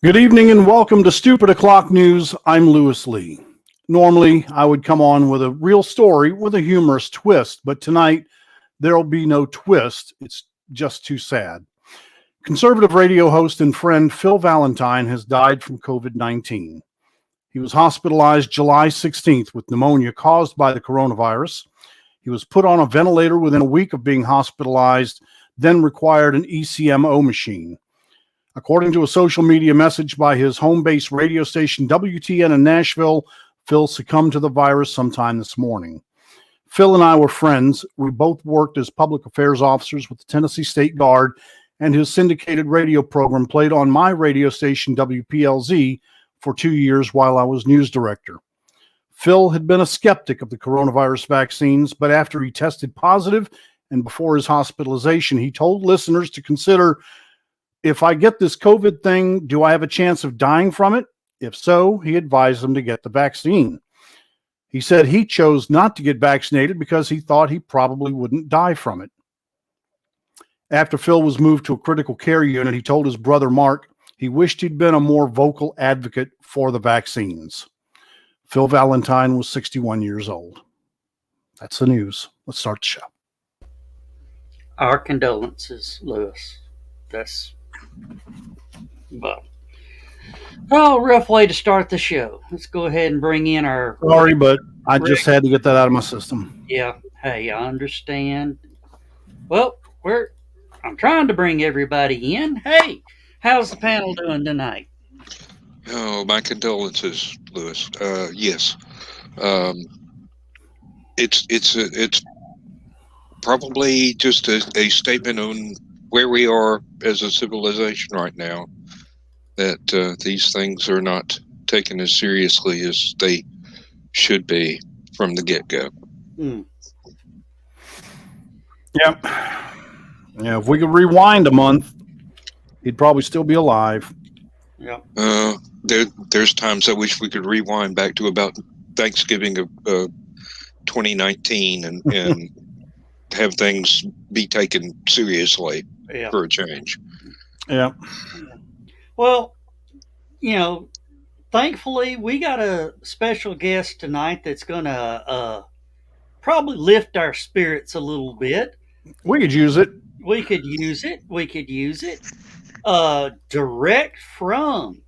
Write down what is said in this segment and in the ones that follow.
Good evening and welcome to Stupid O'Clock News. I'm Lewis Lee. Normally, I would come on with a real story with a humorous twist, but tonight there'll be no twist. It's just too sad. Conservative radio host and friend Phil Valentine has died from COVID-19. He was hospitalized July 16th with pneumonia caused by the coronavirus. He was put on a ventilator within a week of being hospitalized, then required an ECMO machine. According to a social media message by his home-based radio station WTN in Nashville, Phil succumbed to the virus sometime this morning. Phil and I were friends. We both worked as public affairs officers with the Tennessee State Guard, and his syndicated radio program played on my radio station WPLZ for 2 years while I was news director. Phil had been a skeptic of the coronavirus vaccines, but after he tested positive and before his hospitalization, he told listeners to consider, if I get this COVID thing, do I have a chance of dying from it? If so, he advised them to get the vaccine. He said he chose not to get vaccinated because he thought he probably wouldn't die from it. After Phil was moved to a critical care unit, he told his brother Mark he wished he'd been a more vocal advocate for the vaccines. Phil Valentine was 61 years old. That's the news. Let's start the show. Our condolences, Lewis. Rough way to start the show. Let's go ahead and bring in our... Sorry, but I just had to get that out of my system. Yeah. Hey, I understand. Well, I'm trying to bring everybody in. Hey, how's the panel doing tonight? Oh, my condolences, Lewis. Yes. It's probably just a statement on where we are as a civilization right now, that these things are not taken as seriously as they should be from the get-go. Yep. Yeah, if we could rewind a month, he'd probably still be alive. Yeah. There's times I wish we could rewind back to about Thanksgiving of 2019 and have things be taken seriously for a change. Yeah. Well, thankfully we got a special guest tonight that's going to probably lift our spirits a little bit. We could use it. We could use it. Direct from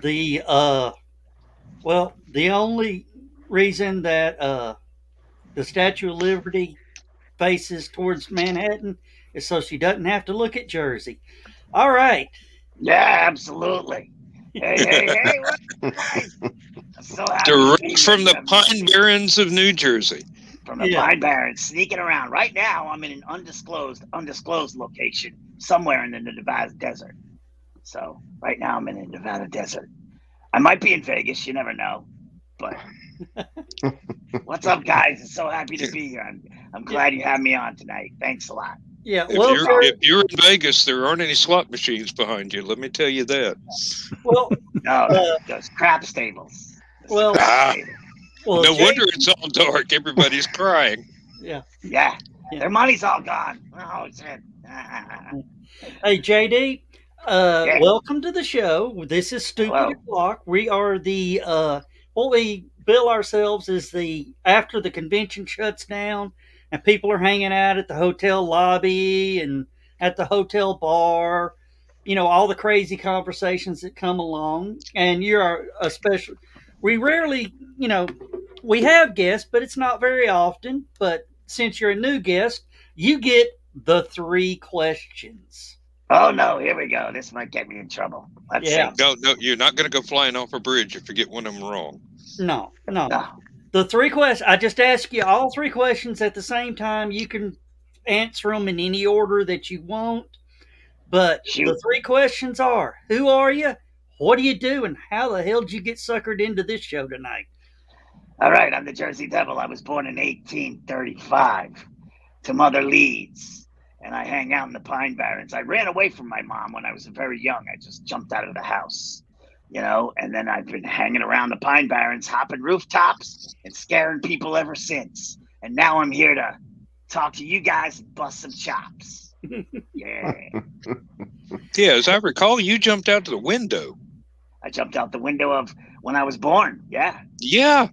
the only reason that the Statue of Liberty faces towards Manhattan is so she doesn't have to look at Jersey. All right. Yeah, absolutely. Hey, what? So direct from the Pine Barrens of New Jersey. From the Pine Barrens, sneaking around. Right now, I'm in an undisclosed location somewhere in the Nevada desert. So right now, I'm in the Nevada desert. I might be in Vegas. You never know. But what's up, guys? I'm so happy to be here. I'm glad you have me on tonight. Thanks a lot. Yeah. If you're in Vegas, there aren't any slot machines behind you. Let me tell you that. Well, no, those crap stables. Well, no wonder it's all dark. Everybody's crying. Yeah. Their money's all gone. Oh, shit. Hey, JD, Yeah. Welcome to the show. This is Stupid Hello. O'Clock. We are the what we bill ourselves as the after the convention shuts down and people are hanging out at the hotel lobby and at the hotel bar. All the crazy conversations that come along. And you're a special. We rarely, we have guests, but it's not very often. But since you're a new guest, you get the 3 questions. Oh no, here we go. This might get me in trouble. Let's Yeah. see. No, you're not going to go flying off a bridge if you get one of them wrong. No. No. The 3 questions, I just ask you all 3 questions at the same time. You can answer them in any order that you want. But Shoot. the 3 questions are: who are you? What do you do? And how the hell did you get suckered into this show tonight? All right, I'm the Jersey Devil. I was born in 1835 to Mother Leeds, and I hang out in the Pine Barrens. I ran away from my mom when I was very young. I just jumped out of the house, and then I've been hanging around the Pine Barrens, hopping rooftops and scaring people ever since. And now I'm here to talk to you guys and bust some chops. Yeah. Yeah, as I recall, you jumped out the window. I jumped out the window of when I was born. Yeah. Yeah,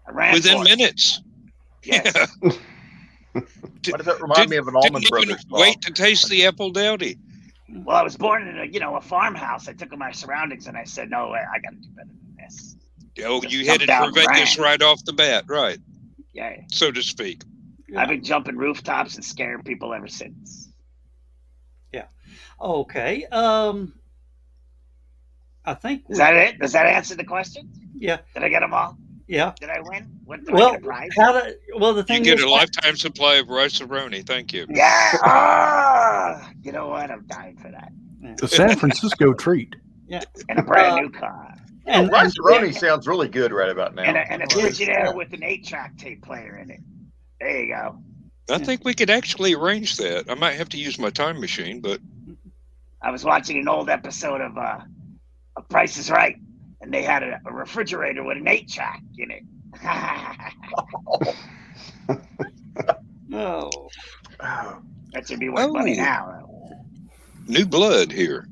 I ran within for it. minutes. Yes. Yeah. Why does that remind me of an Allman Didn't even Brothers song? wait to taste the apple dowdy. Well, I was born in a farmhouse. I took in my surroundings and I said, no, I got to do better than this. Oh, Just you jumped headed out for and Vegas ran. right off the bat, right? Yeah. So to speak. I've been jumping rooftops and scaring people ever since. Okay. I think. Is that it? Does that answer the question? Yeah. Did I get them all? Yeah. Did I win? What, did I Well, get a prize? the You thing get is, a lifetime supply of rice-a-roni. Thank you. Yeah. Oh, you know what? I'm dying for that. The San Francisco treat. And a brand new car. and Rice-A-Roni sounds really good right about now. And a Frigidaire with an 8-track tape player in it. There you go. I think we could actually arrange that. I might have to use my time machine, but I was watching an old episode of Price is Right, and they had a refrigerator with an 8-track in it. oh, That should be worth money now. new blood here.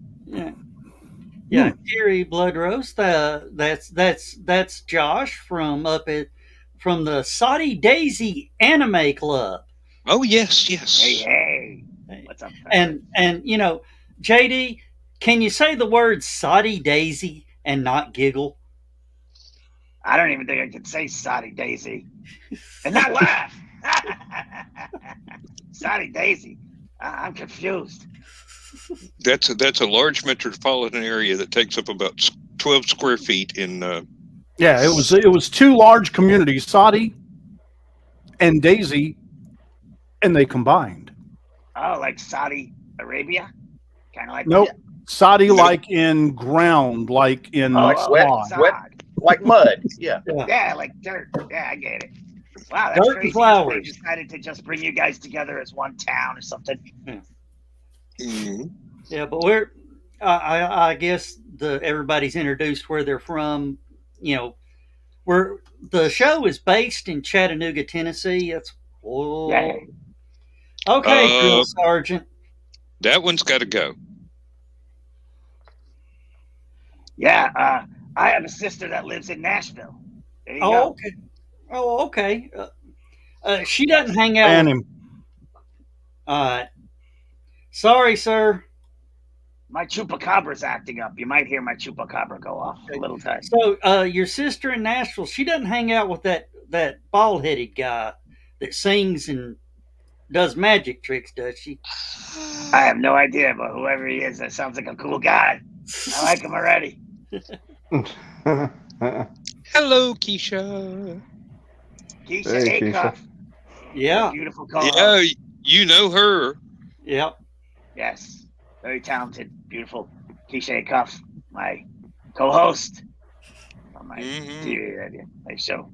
yeah, Gary Blood Roast. That's Josh from from the Saudi Daisy Anime Club. Oh yes, yes. Hey, what's up? And JD, can you say the word Saudi Daisy and not giggle? I don't even think I can say Saudi Daisy and not laugh. Saudi Daisy. I'm confused. That's a large metropolitan area that takes up about 12 square feet in. Yeah, it was 2 large communities, Saudi and Daisy, and they combined. Oh, like Saudi Arabia? Kind of like Nope. Saudi like in ground, like in Like sod. wet. Like mud. Yeah. Yeah, like dirt. Yeah, I get it. Wow, that's Dirt and crazy. flowers. They decided to just bring you guys together as one town or something. Mhm. Yeah, but I guess everybody's introduced where they're from. Where the show is based in Chattanooga, Tennessee. That's Yeah. Okay, Drill Sergeant. That one's got to go. Yeah, I have a sister that lives in Nashville. There you Oh, go. okay. Oh, okay. She doesn't hang out. Ban him. Sorry, sir. My chupacabra's acting up. You might hear my chupacabra go off a little time. So, your sister in Nashville, she doesn't hang out with that bald-headed guy that sings and does magic tricks, does she? I have no idea, but whoever he is, that sounds like a cool guy. I like him already. Hello, Keisha. Keisha Hey, Acuff. Yeah. Beautiful co-host. Yeah, you know her. Yep. Yes. Very talented, beautiful Keisha Acuff, my co-host on my TV my show.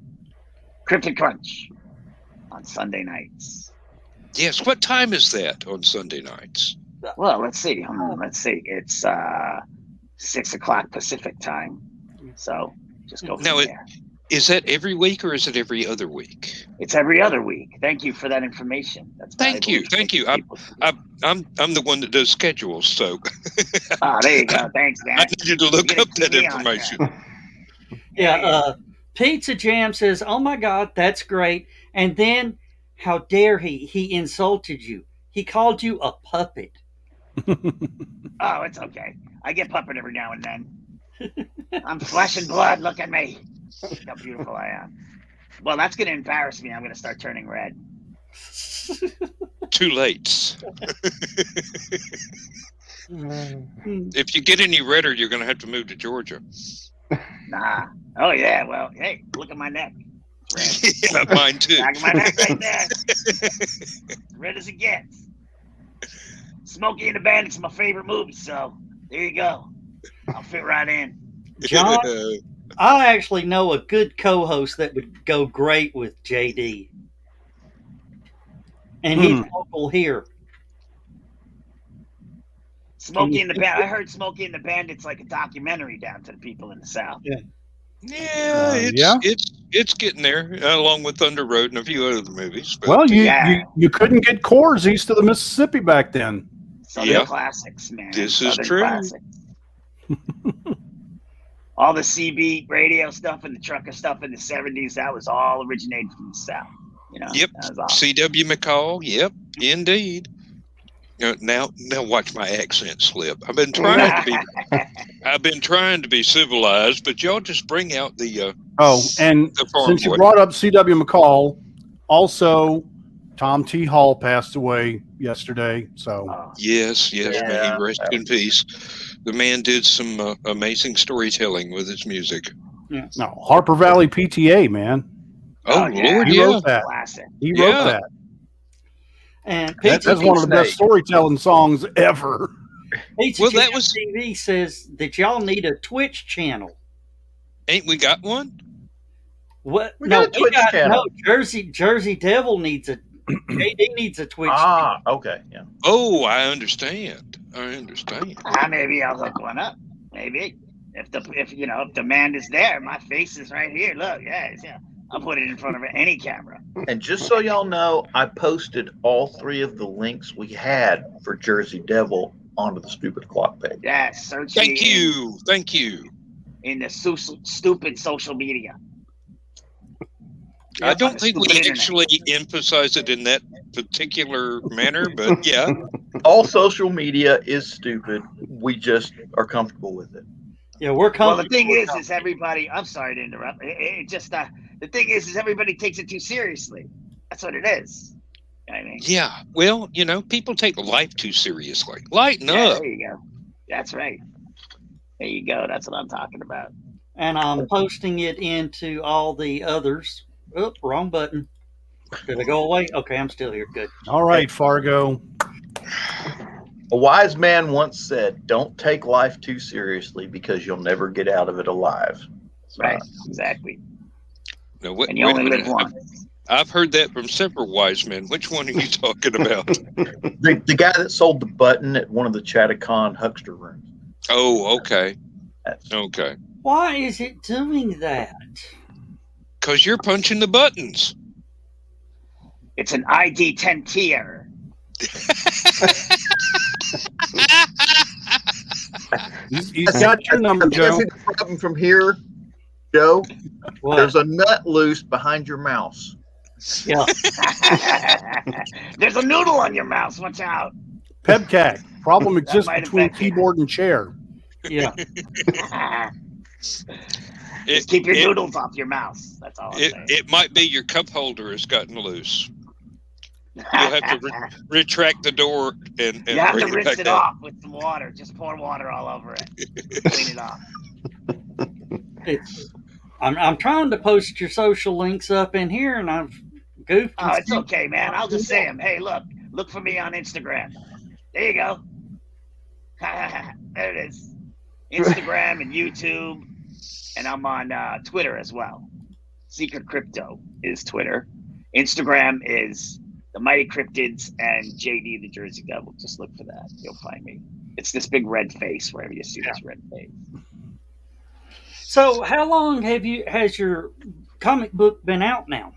Cryptid Crunch on Sunday nights. Yes. What time is that on Sunday nights? Well, let's see. Let's see. It's 6 o'clock Pacific time. So just go from Now, there. Is that every week or is it every other week? It's every other week. Thank you for that information. That's Thank you. I'm the one that does schedules, so there you go. Thanks, man. I needed to look up that keep me on information. track. Yeah, Pizza Jam says, "Oh my God, that's great." And then, how dare he? He insulted you. He called you a puppet. Oh, it's okay. I get puppet every now and then. I'm flesh and blood. Look at me. Look how beautiful I am. Well, that's going to embarrass me. I'm going to start turning red. Too late. If you get any redder, you're going to have to move to Georgia. Nah. Oh, yeah. Well, hey, look at my neck. Yeah, mine too. Back of my neck right there. Red as it gets. Smokey and the Bandit's my favorite movie, so there you go. I'll fit right in. John, I actually know a good co-host that would go great with JD. And he's local here. Smokey and the Bandit. I heard Smokey and the Bandit's like a documentary down to the people in the South. Yeah. It's getting there, along with Thunder Road and a few other movies. But, well, you couldn't get cores east of the Mississippi back then. Southern classics, man. This Southern is true. Classics. All the CB radio stuff and the trucker stuff in the 70s, that was all originated from the South. You know? Yep. Awesome. C.W. McCall. Yep, indeed. Now watch my accent slip. I've been trying to be civilized, but y'all just bring out the and since you brought up C.W. McCall, also Tom T. Hall passed away yesterday. So yes, may he rest in peace. The man did some amazing storytelling with his music. Yeah. No, Harper Valley PTA, man. Oh Lord, he wrote that. He wrote that. And that's one of the best storytelling songs ever. That was TV says that y'all need a Twitch channel. Ain't we got one? What? We got a Twitch channel. No, Jersey Devil needs a JD needs a Twitch channel. Okay, yeah. Oh, I understand. Maybe I'll hook one up. Maybe if demand is there, my face is right here. Look, yeah. I'll put it in front of any camera. And just so y'all know, I posted all 3 of the links we had for Jersey Devil onto the Stupid Clock page. Yes, search. Thank you. In the stupid social media. I don't think we actually emphasize it in that particular manner, but yeah. All social media is stupid. We just are comfortable with it. Yeah, we're comfortable. Well, the thing is everybody. I'm sorry to interrupt. The thing is everybody takes it too seriously. That's what it is. You know what I mean? Yeah. Well, people take life too seriously. Lighten up. There you go. That's right. There you go. That's what I'm talking about. And I'm posting it into all the others. Oh, wrong button. Did I go away? Okay, I'm still here. Good. All right, Fargo. A wise man once said, "Don't take life too seriously because you'll never get out of it alive." Right. Exactly. No, and you only live once. I've heard that from several wise men. Which one are you talking about? The guy that sold the button at one of the Chattacon huckster rooms. Oh, okay. Okay. Why is it doing that? Because you're punching the buttons. It's an ID 10T error. He's got your number, Joe. The problem from here, Joe. What? There's a nut loose behind your mouse. Yeah. There's a noodle on your mouse. Watch out. Pebcac. Problem exists between keyboard and chair. Yeah. Just keep your noodles off your mouse. That's all I'm saying. It might be your cup holder has gotten loose. You'll have to retract the door and you have to bring rinse it it off with some water. Just pour water all over it. Clean it off. I'm trying to post your social links up in here, and I've goofed. Oh, it's okay, man. I'll just say them. Hey, look for me on Instagram. There you go. There it is. Instagram and YouTube, and I'm on Twitter as well. Secret Crypto is Twitter. Instagram is the Mighty Cryptids and JD the Jersey Devil. Just look for that. You'll find me. It's this big red face wherever you see this red face. So, how long has your comic book been out now?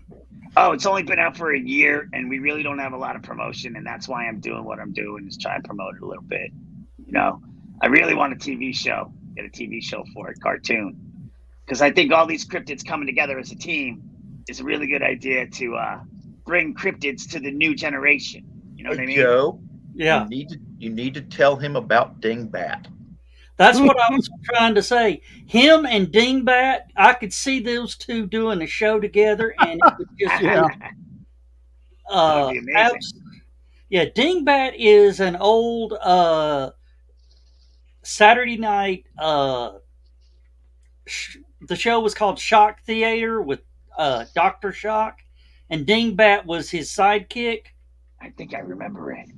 Oh, it's only been out for a year, and we really don't have a lot of promotion, and that's why I'm doing what I'm doing, is try and promote it a little bit. You know, I really want a TV show, get a TV show for it, cartoon, because I think all these cryptids coming together as a team is a really good idea to bring cryptids to the new generation. You know what I mean? Joe, Yeah, you need to tell him about Dingbat. that's what I was trying to say. Him and Dingbat, I could see those two doing a show together, and it would just Yeah. That would be amazing. Yeah, Dingbat is an old Saturday night. The show was called Shock Theater with Dr. Shock, and Dingbat was his sidekick. I think I remember it.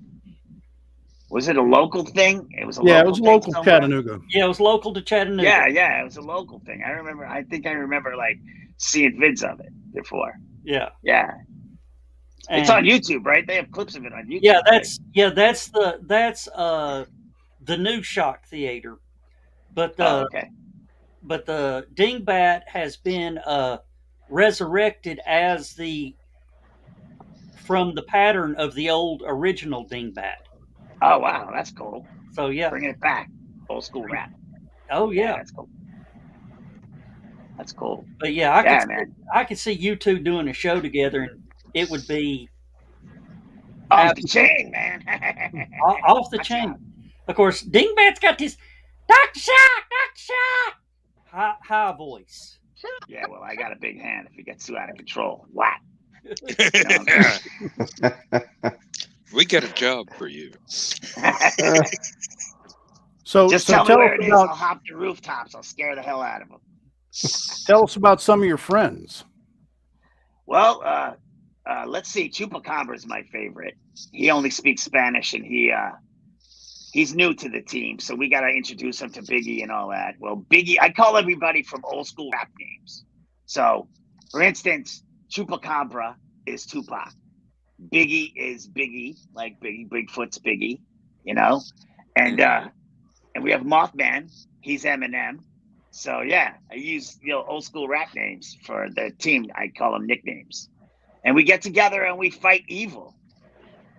Was it a local thing? It was a Yeah, local it was thing local somewhere? Chattanooga. Yeah, it was local to Chattanooga. Yeah, it was a local thing. I think I remember like seeing vids of it before. Yeah. It's on YouTube, right? They have clips of it on YouTube. Yeah, that's the new Shock Theater. But okay. But the Dingbat has been resurrected as from the pattern of the old original Dingbat. Oh wow, that's cool. So yeah, Bringing it back, old school rap. Oh yeah, that's cool. That's cool. But yeah, I could see you two doing a show together, and it would be off the chain, man. Off the chain. Of course, Dingbat's got this Dr. Shock high voice. Yeah, well, I got a big hand if it gets too out of control. Whack. We got a job for you. So just tell me where us it is. about, I'll hop the rooftops. I'll scare the hell out of them. Tell us about some of your friends. Well, let's see. Chupacabra is my favorite. He only speaks Spanish, and he's new to the team, so we got to introduce him to Biggie and all that. Well, Biggie, I call everybody from old school rap names. So, for instance, Chupacabra is Tupac. Biggie is Biggie, like Bigfoot's Biggie, you know? And we have Mothman, he's Eminem. So yeah, I use old school rap names for the team. I call them nicknames. And we get together and we fight evil.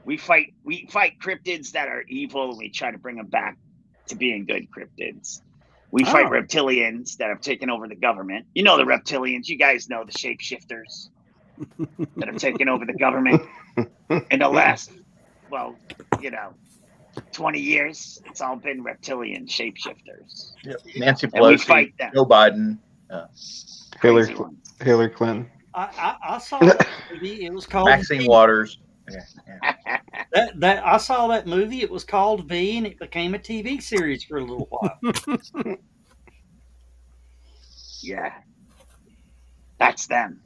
We fight cryptids that are evil, and we try to bring them back to being good cryptids. We fight reptilians that have taken over the government. You know the reptilians. You guys know the shapeshifters that have taken over the government. In the last, 20 years, it's all been reptilian shapeshifters. Yep. Nancy And we Pelosi, fight them. Joe Biden, Hillary Clinton. I saw that movie. It was called Maxine Waters. I saw that movie. It was called V, and it became a TV series for a little while. Yeah. That's them.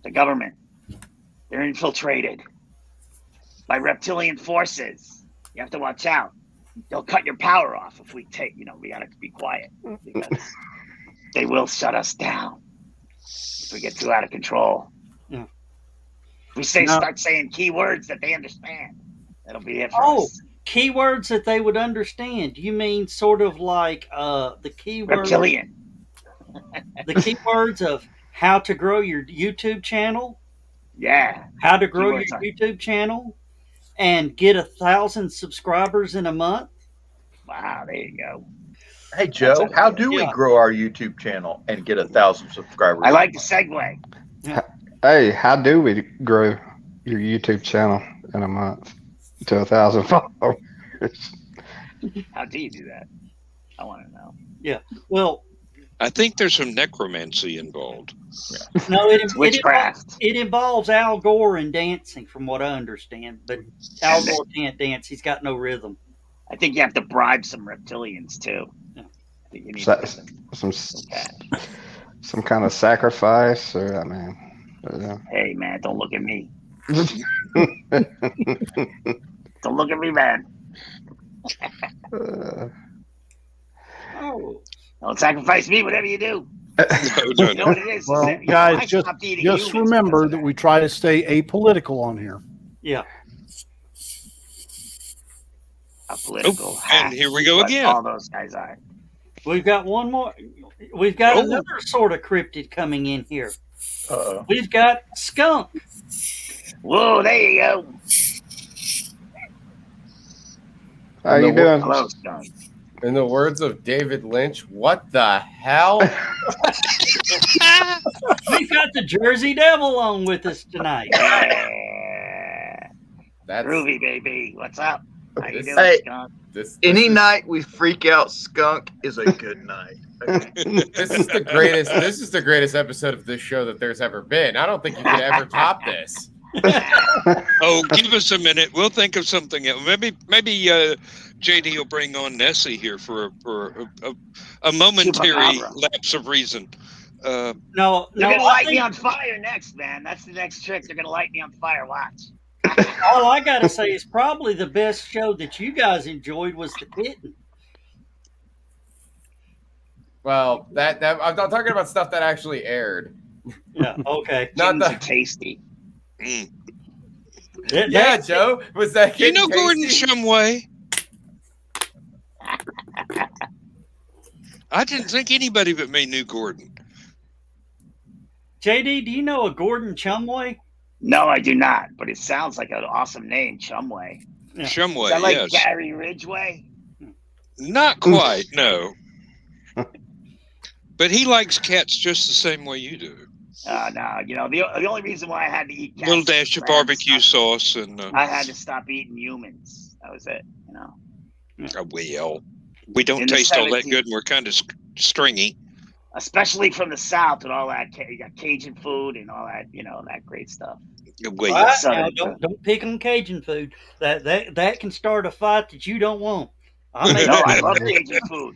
The government. They're infiltrated by reptilian forces. You have to watch out. They'll cut your power off if we we got to be quiet, because they will shut us down if we get too out of control. Yeah. If we start saying keywords that they understand, that'll be it for us. Keywords that they would understand. You mean sort of like the keywords? Reptilian. The keywords of how to grow your YouTube channel? Yeah. How to grow your YouTube channel and get 1,000 subscribers in a month? Wow, there you go. Hey, Joe, how do we grow our YouTube channel and get 1,000 subscribers? I like the segue. Hey, how do we grow your YouTube channel in a month to 1,000 followers? How do you do that? I want to know. Yeah. Well, I think there's some necromancy involved. No, witchcraft. It involves Al Gore and dancing, from what I understand. But Al Gore can't dance; he's got no rhythm. I think you have to bribe some reptilians too. Yeah. I think you need some kind of sacrifice, or Hey man, don't look at me. Don't look at me, man. Don't sacrifice me, whatever you do. No. You know what it is? Well, guys, just remember that we try to stay apolitical on here. Yeah. A political and here we go again. All those guys are. We've got one more. We've got Oh. another sort of cryptid coming in here. Uh-oh. We've got skunk. Whoa, there you go. How you doing? Hello, skunk. In the words of David Lynch, what the hell? We've got the Jersey Devil on with us tonight. Yeah. That's Groovy, baby. What's up? How you doing, Hey. skunk? this. Any is, night we freak out skunk is a good night. Okay. This is the greatest. This is the greatest episode of this show that there's ever been. I don't think you could ever top this. Oh, give us a minute. We'll think of something else. Maybe JD will bring on Nessie here for a momentary Chupacabra. lapse of reason. No, They're gonna I light think me on fire next, man. That's the next trick. They're gonna light me on fire. Watch. all I gotta say is probably the best show that you guys enjoyed was the Kitten. Well, that I'm not talking about stuff that actually aired. Yeah, okay. Not Kittens are the. tasty. Mm. Yeah, Joe, was that? You know kitten Gordon tasty? Shumway? I didn't think anybody but me knew Gordon. JD, do you know a Gordon Chumway? No, I do not. But it sounds like an awesome name, Chumway. Yeah. Shumway, Is that like yes. Gary Ridgway? Not quite, no. But he likes cats just the same way you do. No. You know, the only reason why I had to eat cats. Little dash of was I had to barbecue stop- sauce and I had to stop eating humans. That was it. You know. well, we don't In the taste all that 70s. good, and we're kind of stringy. Especially from the South and all that. You got Cajun food and all that. You know, that great stuff. Well, All right, Southern now, don't pick on Cajun food. That can start a fight that you don't want. I mean, No, I love Cajun food.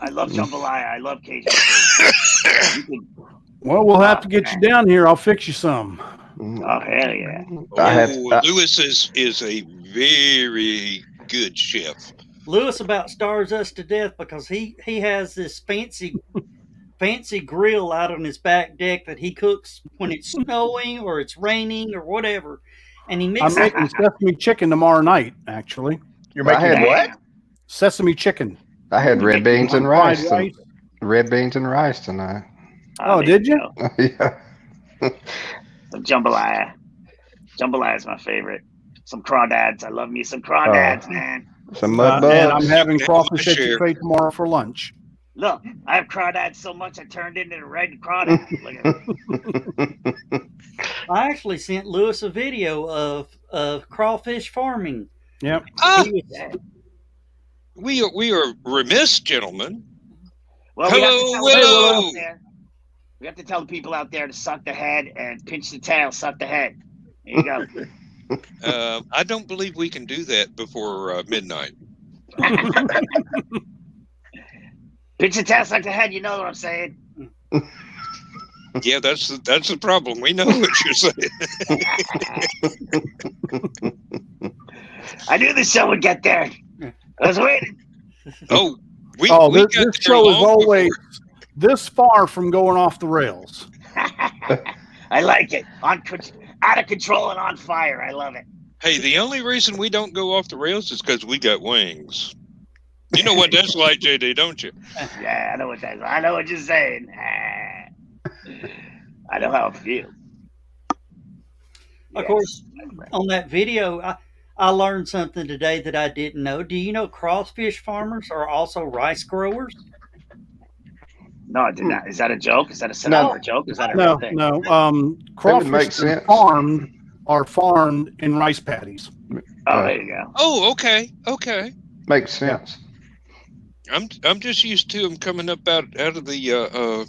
I love jambalaya. I love Cajun food. You can- Well, we'll have to get you down here. I'll fix you some. oh, hell yeah. I had Lewis is a very good chef. Lewis about stars us to death because he has this fancy grill out on his back deck that he cooks when it's snowing or it's raining or whatever, and he I'm mixes. making sesame chicken tomorrow night, actually. You're I making had- what? Sesame chicken. I had red beans and Fried rice. rice. Red beans and rice tonight. Oh, there did you? go. Yeah. Some jambalaya. Jambalaya is my favorite. Some crawdads. I love me some crawdads, man. Some mud And I'm bugs. having Yeah, crawfish at sure. your fate tomorrow for lunch. Look, I have crawdads so much I turned into a red crawdad. Look at it. I actually sent Lewis a video of crawfish farming. Yep. Ah, He was- Yeah. we are remiss, gentlemen. Well, Hello, we have to tell the people Willow. out there. We have to tell the people out there to suck the head and pinch the tail, suck the head. There you go. I don't believe we can do that before midnight. Pinch the tail, suck the head. You know what I'm saying? Yeah, that's the problem. We know what you're saying. I knew the show would get there. I was waiting. Oh, we Oh, we this got this there show is long always before. this far from going off the rails. I like it. Out of control and on fire. I love it. Hey, the only reason we don't go off the rails is because we got wings. You know what that's like, JD, don't you? Yeah, I know what that is. I know what you're saying. I know how it feels. Of course, on that video, I learned something today that I didn't know. Do you know crawfish farmers are also rice growers? No, I did not. Is that a joke? Is that a setup No. for a joke? Is that a real No, thing? no. make Crawfish that sense. are farmed in rice paddies. Oh, there you go. Oh, okay. Makes sense. I'm just used to them coming up out of the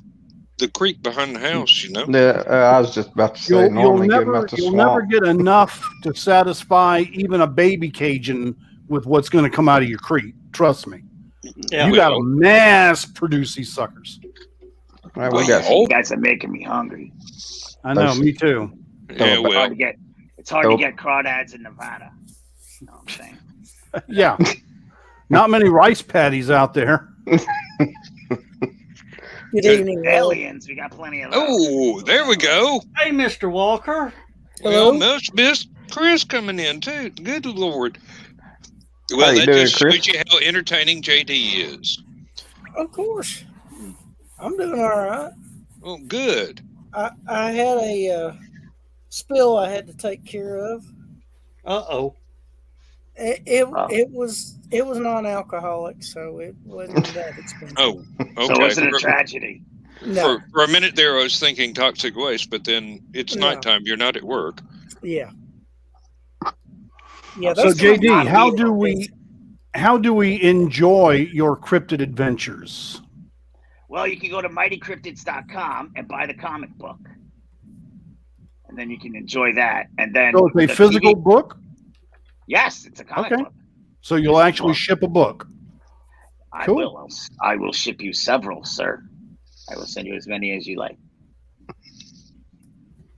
creek behind the house, you know. Yeah, I was just about to say, You'll normally get them never out the you'll never swamp. get enough to satisfy even a baby Cajun with what's going to come out of your creek. Trust me. Yeah. You got to mass produce these suckers. Right, we got Well, You guys are making me hungry. I know, me too. Yeah, It's well, hard to get. It's hard to get crawdads in Nevada. You know what I'm saying? Yeah. Not many rice paddies out there. Good evening, Will. Aliens. We got plenty of those. oh, there we go. Hey, Mr. Walker. Well, Hello. Miss Chris coming in too. Good Lord. How Well, you that doing, just Chris? shows you how entertaining JD is. Of course. I'm doing all right. Oh, good. I had a spill I had to take care of. Uh-oh. It was non-alcoholic, so it wasn't that expensive. Oh, So okay. was it a tragedy? No. For a minute there, I was thinking toxic waste, but then it's No. nighttime. You're not at work. Yeah. Yeah. So those JD, kinds of how do we enjoy your cryptid adventures? Well, you can go to mightycryptids.com and buy the comic book. And then you can enjoy that. And then So it's a the physical TV book? Yes, it's a comic Okay. book. So you'll actually ship a book. I Cool. will. I will ship you several, sir. I will send you as many as you like.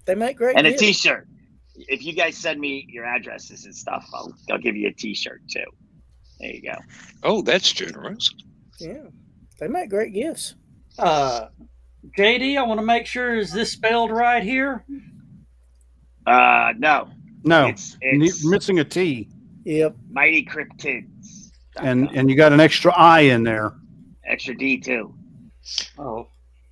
They make great And a gifts. T-shirt. If you guys send me your addresses and stuff, I'll give you a T-shirt too. There you go. Oh, that's generous. Yeah. They make great gifts. JD, I want to make sure, is this spelled right here? No. No, It's you're missing a T, Yep. Mighty Cryptids. and you got an extra I in there. Extra D too. Oh.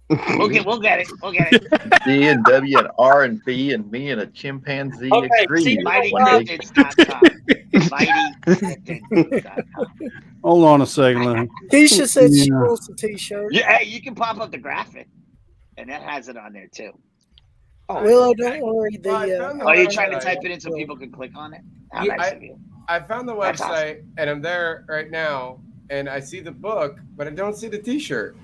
We'll get it. We'll get it. D and W and R and B and me and a chimpanzee Okay, agree. see, MightyCryptids.com. MightyCryptids.com. Hold on a second. Keisha said she Yeah. wants a T-shirt. Yeah, hey, you can pop up the graphic, and that has it on there too. Willow, don't worry. Well, I found the Are you trying to website. type it in so people can click on it? How Yeah, nice of you. I found the That's website and I'm there right now, and I see the book, but I don't see the T-shirt.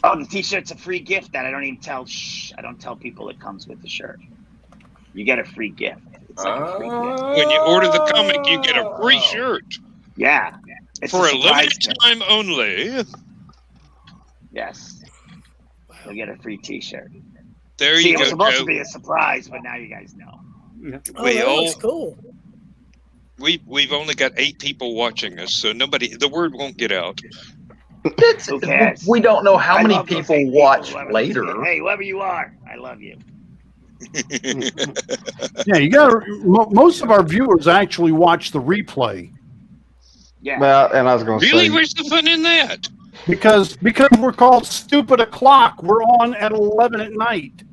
Oh, the T-shirt's a free gift that I don't even tell. I don't tell people it comes with the shirt. You get a free gift. It's like a free gift. When you order the comic, you get a free shirt Yeah. It's for a surprise limited gift. time only. Yes. You'll get a free T-shirt. There See, you it was go, supposed to Joe. be a surprise, but now you guys know. Oh, We that all looks cool. we've only got 8 people watching us, so the word won't get out. Who cares? We don't know how I many love those people 8 watch whoever- later. Hey, whoever you are, I love you. Yeah, you got most of our viewers actually watch the replay Yeah. Well, and I was going to Really? say, Where's the fun in that? because we're called Stupid O'Clock. We're on at 11 at night.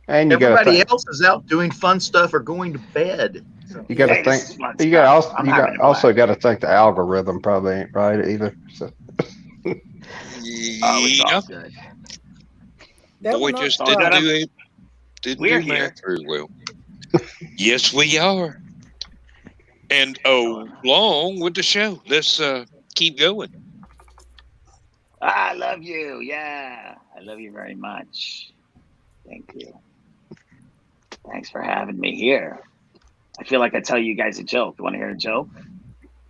and you got to Everybody think, else is out doing fun stuff or going to bed. you got to Hey, this think, is fun you got stuff. also I'm you having got a also blast. got to think the algorithm probably ain't right either. So Oh, it's all Yeah, good. That boy, one just not didn't right. do We're math here. very well. Yes, we are. And along with the show, let's keep going. I love you. Yeah. I love you very much. Thank you. Thanks for having me here. I feel like I tell you guys a joke. You want to hear a joke?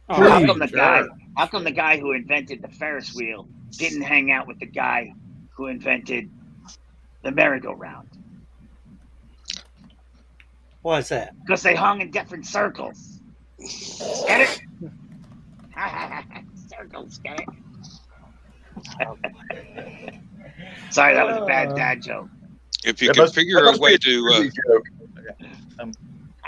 Oh, How come the sure. guy who invented the Ferris wheel didn't hang out with the guy who invented the merry-go-round? What's that? Because they hung in different circles. Get it? Circles, get it? Sorry, that was a bad dad joke. If you There can must- figure there a must way be a to Jersey joke.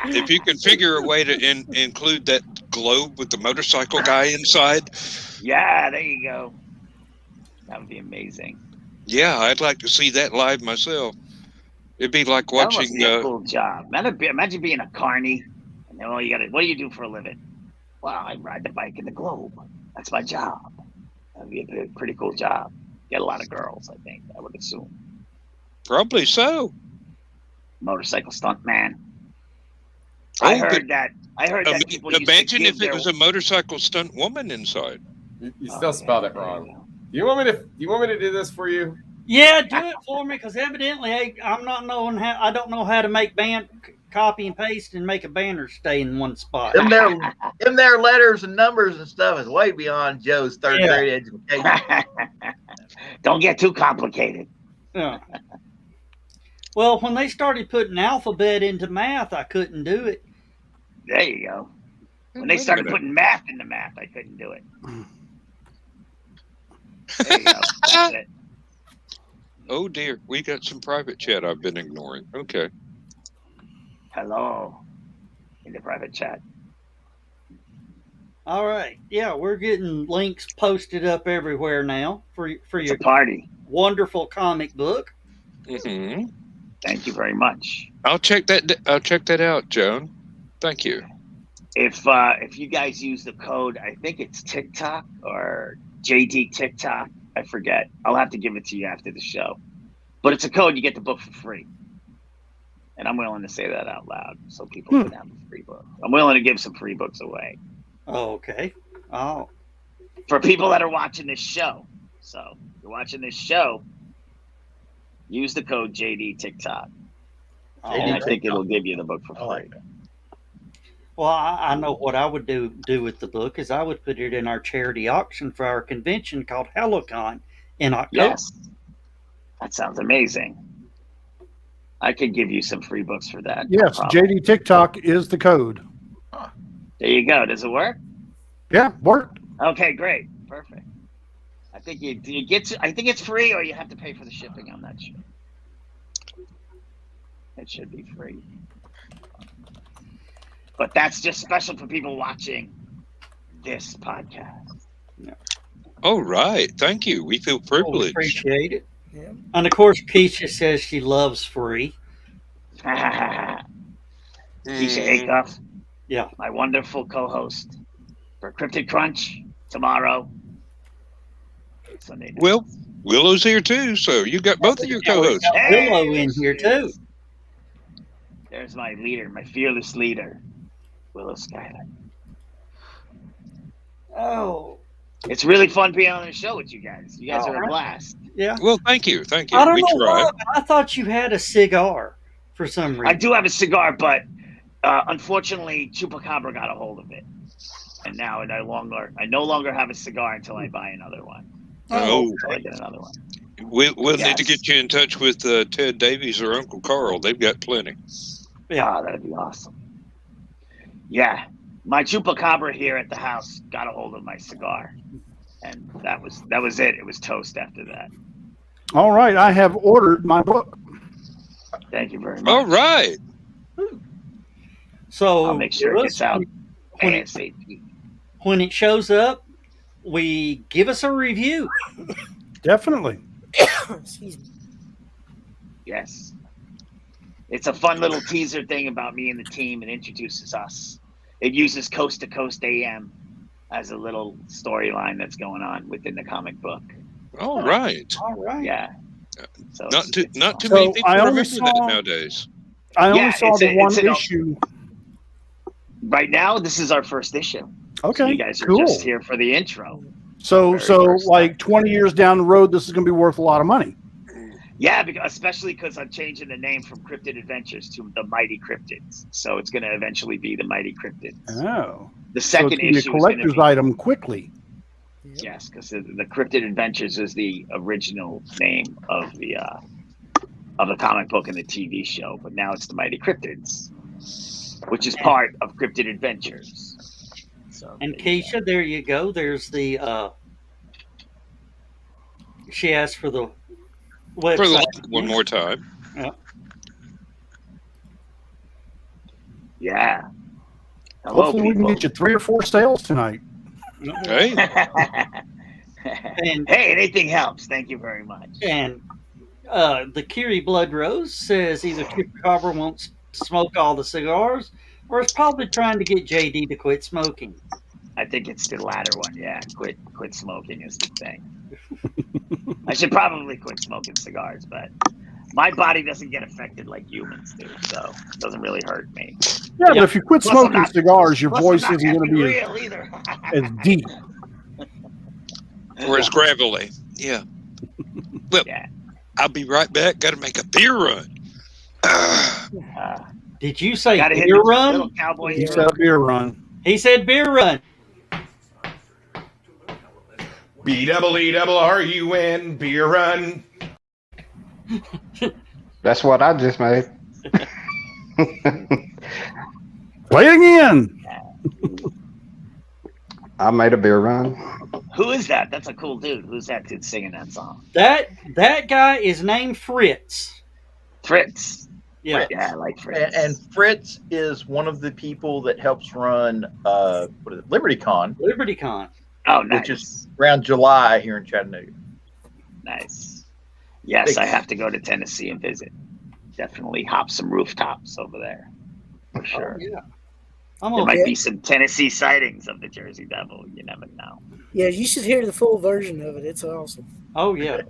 if you can figure a way to include that globe with the motorcycle guy inside, Yeah, there you go. That would be amazing. yeah, I'd like to see that live myself. It'd be like That must watching be a cool job. Imagine being a carny. And then, what do you do for a living? Well, I ride the bike in the globe. That's my job. That'd be a pretty cool job. Get a lot of girls, I think. I would assume. probably so. Motorcycle stunt man. Oh, I heard that people used to Imagine give if their- it was a motorcycle stunt woman inside. You still spelled it wrong. Do you want me to do this for you? Yeah, do it for me, because evidently I don't know how to make copy and paste and make a banner stay in one spot. Them there letters and numbers and stuff is way beyond Joe's third Yeah. grade education. Don't get too complicated. Yeah. Well, when they started putting alphabet into math, I couldn't do it. There you go. When they started putting math into math, I couldn't do it. There you go. That's it. Oh dear, we got some private chat I've been ignoring. Okay. Hello. In the private chat. All right. Yeah, we're getting links posted up everywhere now for It's your a party. wonderful comic book. Hmm. Thank you very much. I'll check that out, Joan. Thank you. If you guys use the code, I think it's TikTok or JD TikTok. I forget. I'll have to give it to you after the show. But it's a code, you get the book for free. And I'm willing to say that out loud so people can have a free book. I'm willing to give some free books away. Okay. Oh. For people that are watching this show. So if you're watching this show, use the code JD TikTok. And I think it'll give you the book for free. Well, I know what I would do with the book is I would put it in our charity auction for our convention called HallowCon in October. Yes. That sounds amazing. I could give you some free books for that. Yes, no JD TikTok is the code. There you go. Does it work? Yeah, worked. Okay, great. Perfect. I think you get to, I think it's free or you have to pay for the shipping. I'm not sure. It should be free. But that's just special for people watching this podcast. All right. Thank you. We feel Well, we privileged. appreciate it. Yeah. And of course, Keisha says she loves free. Keisha Mm. Acuff, Yeah. my wonderful co-host for Cryptid Crunch tomorrow. Sunday night. Well, Willow's here too, so you got both of your co-hosts. Hey, Willow in she here too. is. There's my leader, my fearless leader, Willow Skyler. Oh. It's really fun being on the show with you guys. You guys All are a right. blast. Yeah. Well, thank you. Thank you. I don't We know tried. why, but I thought you had a cigar for some reason. I do have a cigar, but unfortunately, Chupacabra got a hold of it, and now I no longer have a cigar until I buy another one. Oh, Until I get another one. we'll need to Yes. get you in touch with Ted Davies or Uncle Carl. They've got plenty. Yeah. Oh, that'd be awesome. Yeah, my Chupacabra here at the house got a hold of my cigar, and that was it. It was toast after that. All right, I have ordered my book. Thank you very much. All right. So I'll make sure it gets out when it- ASAP. when it shows up, we give us a review. Definitely. Excuse me. Yes. It's a fun little teaser thing about me and the team. It introduces us. It uses Coast to Coast AM as a little storyline that's going on within the comic book. All right. All right. Yeah. So Not too fun. many So people I only remember saw- that nowadays. I only Yeah, saw it's the a- one it's an- issue. Right now, this is our first issue. So Okay, you guys are cool. just here for the intro. So, Very so first like 20 years down the road, this is going to be worth a lot of money. Yeah, especially because I'm changing the name from Cryptid Adventures to the Mighty Cryptids. So it's going to eventually be the Mighty Cryptids. Oh, The so second it's gonna be issue a is going collector's to be item quickly. yes, because the Cryptid Adventures is the original name of the comic book and the TV show, but now it's the Mighty Cryptids, which is part of Cryptid Adventures. So And there you go. Keisha, there you go. There's the. She asked for the website. For the link one more time. Yeah. Hello, Hopefully, we can people. get you 3 or 4 sales tonight. Hey. And Hey, anything helps. Thank you very much. and the Kiri Blood Rose says either Chupacabra won't smoke all the cigars, or is probably trying to get JD to quit smoking. I think it's the latter one. Yeah, quit smoking is the thing. I should probably quit smoking cigars, but my body doesn't get affected like humans do, so it doesn't really hurt me. Yeah, but if you quit Plus, I'm smoking not- cigars, your Plus, voice I'm not isn't going to be real either. as deep. Or it's gravelly. Yeah. Well, Yeah. I'll be right back. Got to make a beer run. Did you say Gotta hit beer the run? little cowboy He hero. said a beer run. He said beer run. BEERRUN, beer run. That's what I just made. Play it again. I made a beer run. Who is that? That's a cool dude. Who's that dude singing that song? That guy is named Fritz. Fritz. Yeah. Fritz. Yeah, I like Fritz. And Fritz is one of the people that helps run what is it, LibertyCon, LibertyCon. Oh, nice. which is around July here in Chattanooga. Nice. Yes, I have to go to Tennessee and visit. Definitely hop some rooftops over there. For sure. Oh, yeah. There might be some Tennessee sightings of the Jersey Devil. You never know. Yeah, you should hear the full version of it. It's awesome. Oh, yeah.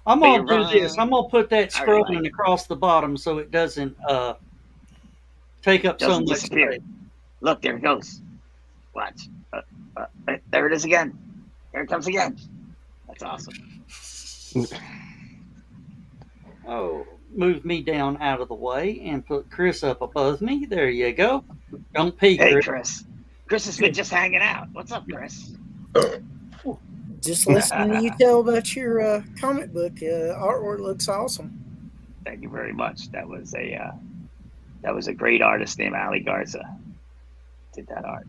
I'm going to do this. I'm going to put that scrolling across the bottom so it doesn't take up so much space. Look, there it goes. Watch. There it is again. There it comes again. That's awesome. Oh, move me down out of the way and put Chris up above me. There you go. Don't peek, Hey, Chris. Chris. Chris has been just hanging out. What's up, Chris? Just listening to you tell about your comic book. Artwork looks awesome. Thank you very much. That was a great artist named Ali Garza. Did that art.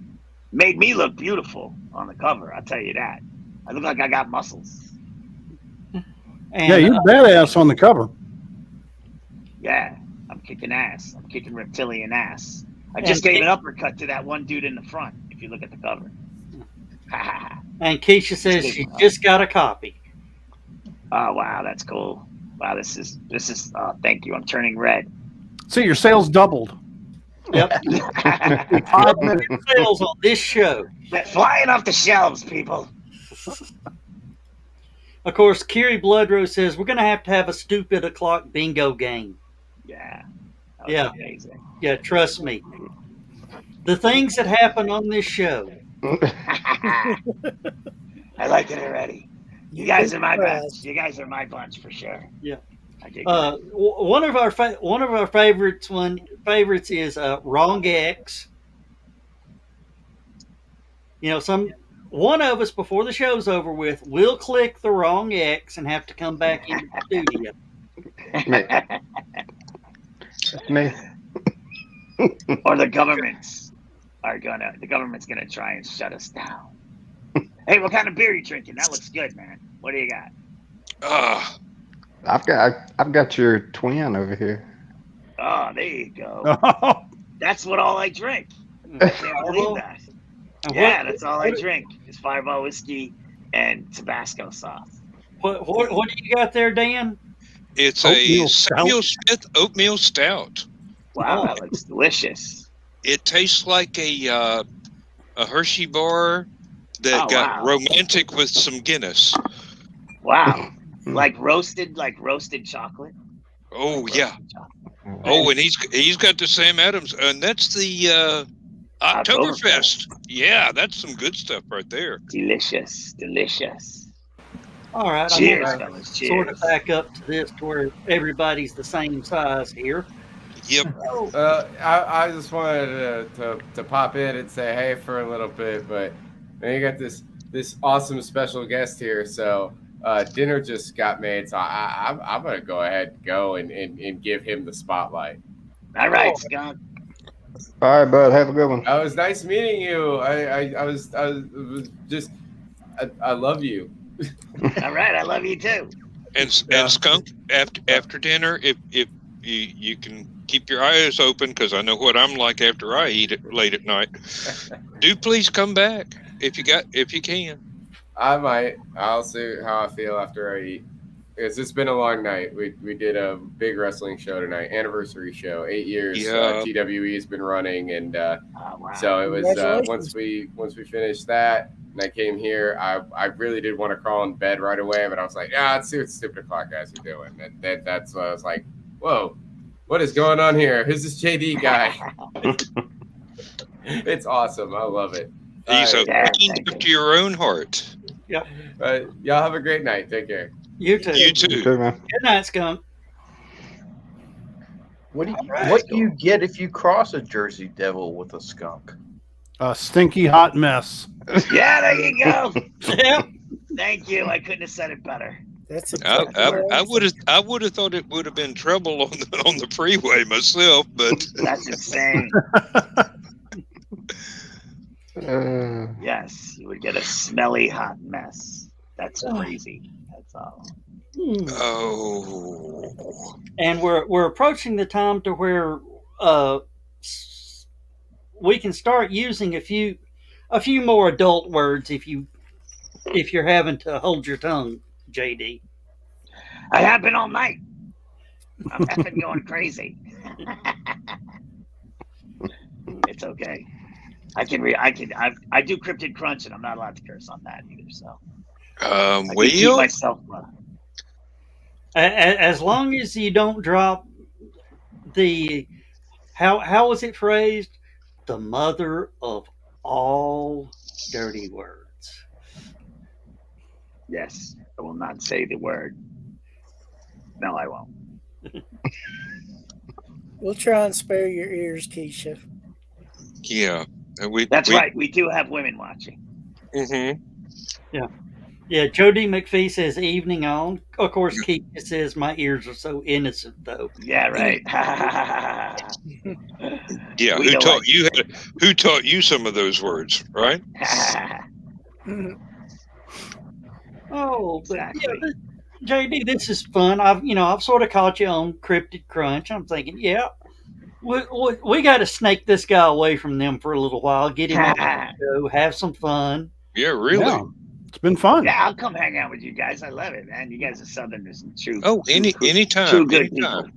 Made me look beautiful on the cover. I'll tell you that. I look like I got muscles. And, yeah, you're badass on the cover. Yeah, I'm kicking ass. I'm kicking reptilian ass. I just gave an uppercut to that one dude in the front, if you look at the cover. And Keisha says she just got a copy. Oh, wow, that's cool. Wow, this is thank you. I'm turning red. See, your sales doubled. Yep. 5 minutes. Sales on this show. They're flying off the shelves, people. Of course, Kiri Bloodrose says we're going to have a stupid o'clock bingo game. Yeah. Yeah. Amazing. Yeah, trust me. The things that happen on this show. I like it already. You guys are my bunch. You guys are my bunch for sure. Yeah. One of our favorites is Wrong X. You know, one of us before the show's over with will click the wrong X and have to come back into the studio. Me. Or the government's gonna try and shut us down. Hey, what kind of beer are you drinking? That looks good, man. What do you got? I've got your twin over here. Oh, there you go. That's what all I drink. I can't believe that. Yeah, that's all I drink is Fireball whiskey and Tabasco sauce. What do you got there, Dan? It's a Samuel Smith oatmeal stout. Wow, that looks delicious. It tastes like a Hershey bar that got romantic with some Guinness. Wow, like roasted chocolate. Oh yeah. Oh, and he's got the Sam Adams, and that's the Oktoberfest. Yeah, that's some good stuff right there. Delicious. All right, cheers, I'm fellas. Cheers. Sort of back up to this to where everybody's the same size here. Yep. I just wanted to pop in and say hey for a little bit, but then you got this awesome special guest here. So dinner just got made, so I'm gonna go ahead and go and give him the spotlight. All right, Scott. All right, bud. Have a good one. It was nice meeting you. I was just I love you. All right, I love you too. And Skunk, after dinner, if you can keep your eyes open, because I know what I'm like after I eat it late at night. Do please come back if you can. I might. I'll see how I feel after I eat. Because it's been a long night. We did a big wrestling show tonight, anniversary show. 8 years TWE has been running, and so it was once we finished that, and I came here. I really did want to crawl in bed right away, but I was like, let's see what Stupid O'Clock guys are doing. That's what I was like, whoa, what is going on here? Who's this JD guy? It's awesome. I love it. He's a fiend after your own heart. Yep. Y'all have a great night. Take care. You too. You too. You too, man. Good night, Skunk. What do you get if you cross a Jersey Devil with a skunk? A stinky hot mess. Yeah, there you go. Yep. Thank you. I couldn't have said it better. That's I would have thought it would have been trouble on the freeway myself, but That's insane. Yes, you would get a smelly hot mess. That's crazy. That's all. oh. and we're approaching the time to where we can start using a few more adult words if you're having to hold your tongue, JD. I have been all night. I'm effing going crazy. It's okay. I do Cryptid Crunch, and I'm not allowed to curse on that either. So I can keep myself. As long as you don't drop the how was it phrased? The mother of all dirty words. Yes, I will not say the word. No, I won't. We'll try and spare your ears, Keisha. Yeah. That's right. We do have women watching. Mm-hmm. Yeah, Jody McPhee says evening on. Of course, Keisha says my ears are so innocent, though. Yeah, right. Yeah, who taught you some of those words, right? Oh, but Exactly. yeah, but JD, this is fun. I've sort of caught you on Cryptid Crunch. I'm thinking, yeah, we got to snake this guy away from them for a little while, get him on the show, have some fun. Yeah, really. Yeah, it's been fun. Yeah, I'll come hang out with you guys. I love it, man. You guys are Southerners and true. Anytime. True good people.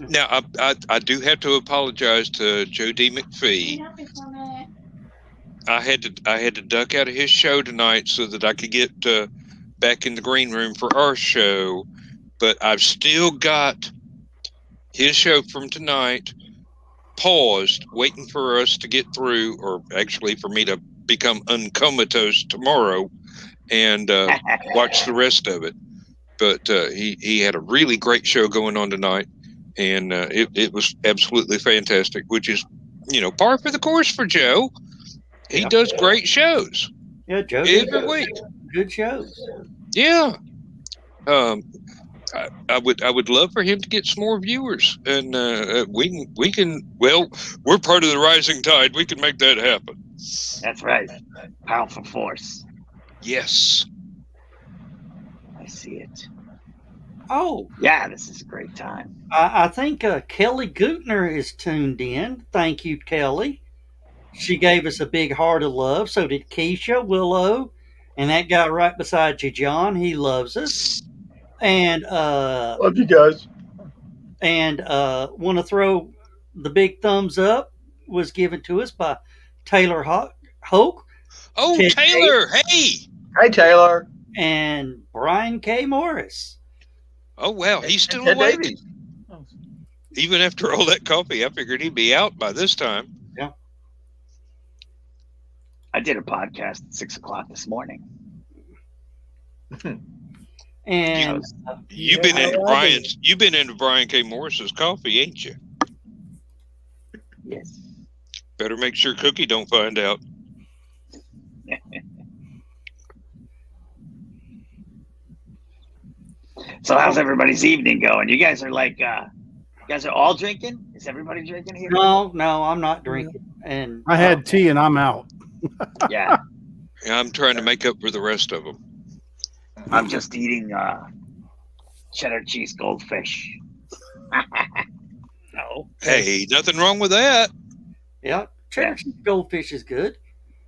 Now, I do have to apologize to Joe D. McPhee. I had to duck out of his show tonight so that I could get back in the green room for our show, but I've still got his show from tonight paused, waiting for us to get through, or actually for me to become uncomatose tomorrow and watch the rest of it. But he had a really great show going on tonight, and it was absolutely fantastic, which is, par for the course for Joe. He does great shows. Yeah, Joe. Every week. Good shows. Yeah. I would love for him to get some more viewers, and we can. Well, we're part of the rising tide. We can make that happen. That's right. Powerful force. Yes. I see it. Oh. Yeah, this is a great time. I think Kelly Gutner is tuned in. Thank you, Kelly. She gave us a big heart of love. So did Keisha, Willow, and that guy right beside you, John. He loves us. And love you guys. And want to throw the big thumbs up was given to us by Taylor Hoke. Oh, Ted Taylor! Gates, Hey, Taylor. And Brian K. Morris. Oh wow, he's still Ted awake. Davies. Even after all that coffee, I figured he'd be out by this time. Yeah. I did a podcast at 6:00 this morning. And you've been into Brian K. Morris's coffee, ain't you? Yes. Better make sure Cookie don't find out. So how's everybody's evening going? You guys are all drinking? Is everybody drinking here? No, I'm not drinking. And I had tea and I'm out. Yeah. I'm trying to make up for the rest of them. I'm just eating cheddar cheese goldfish. No. Hey, nothing wrong with that. Yeah, cheddar cheese goldfish is good.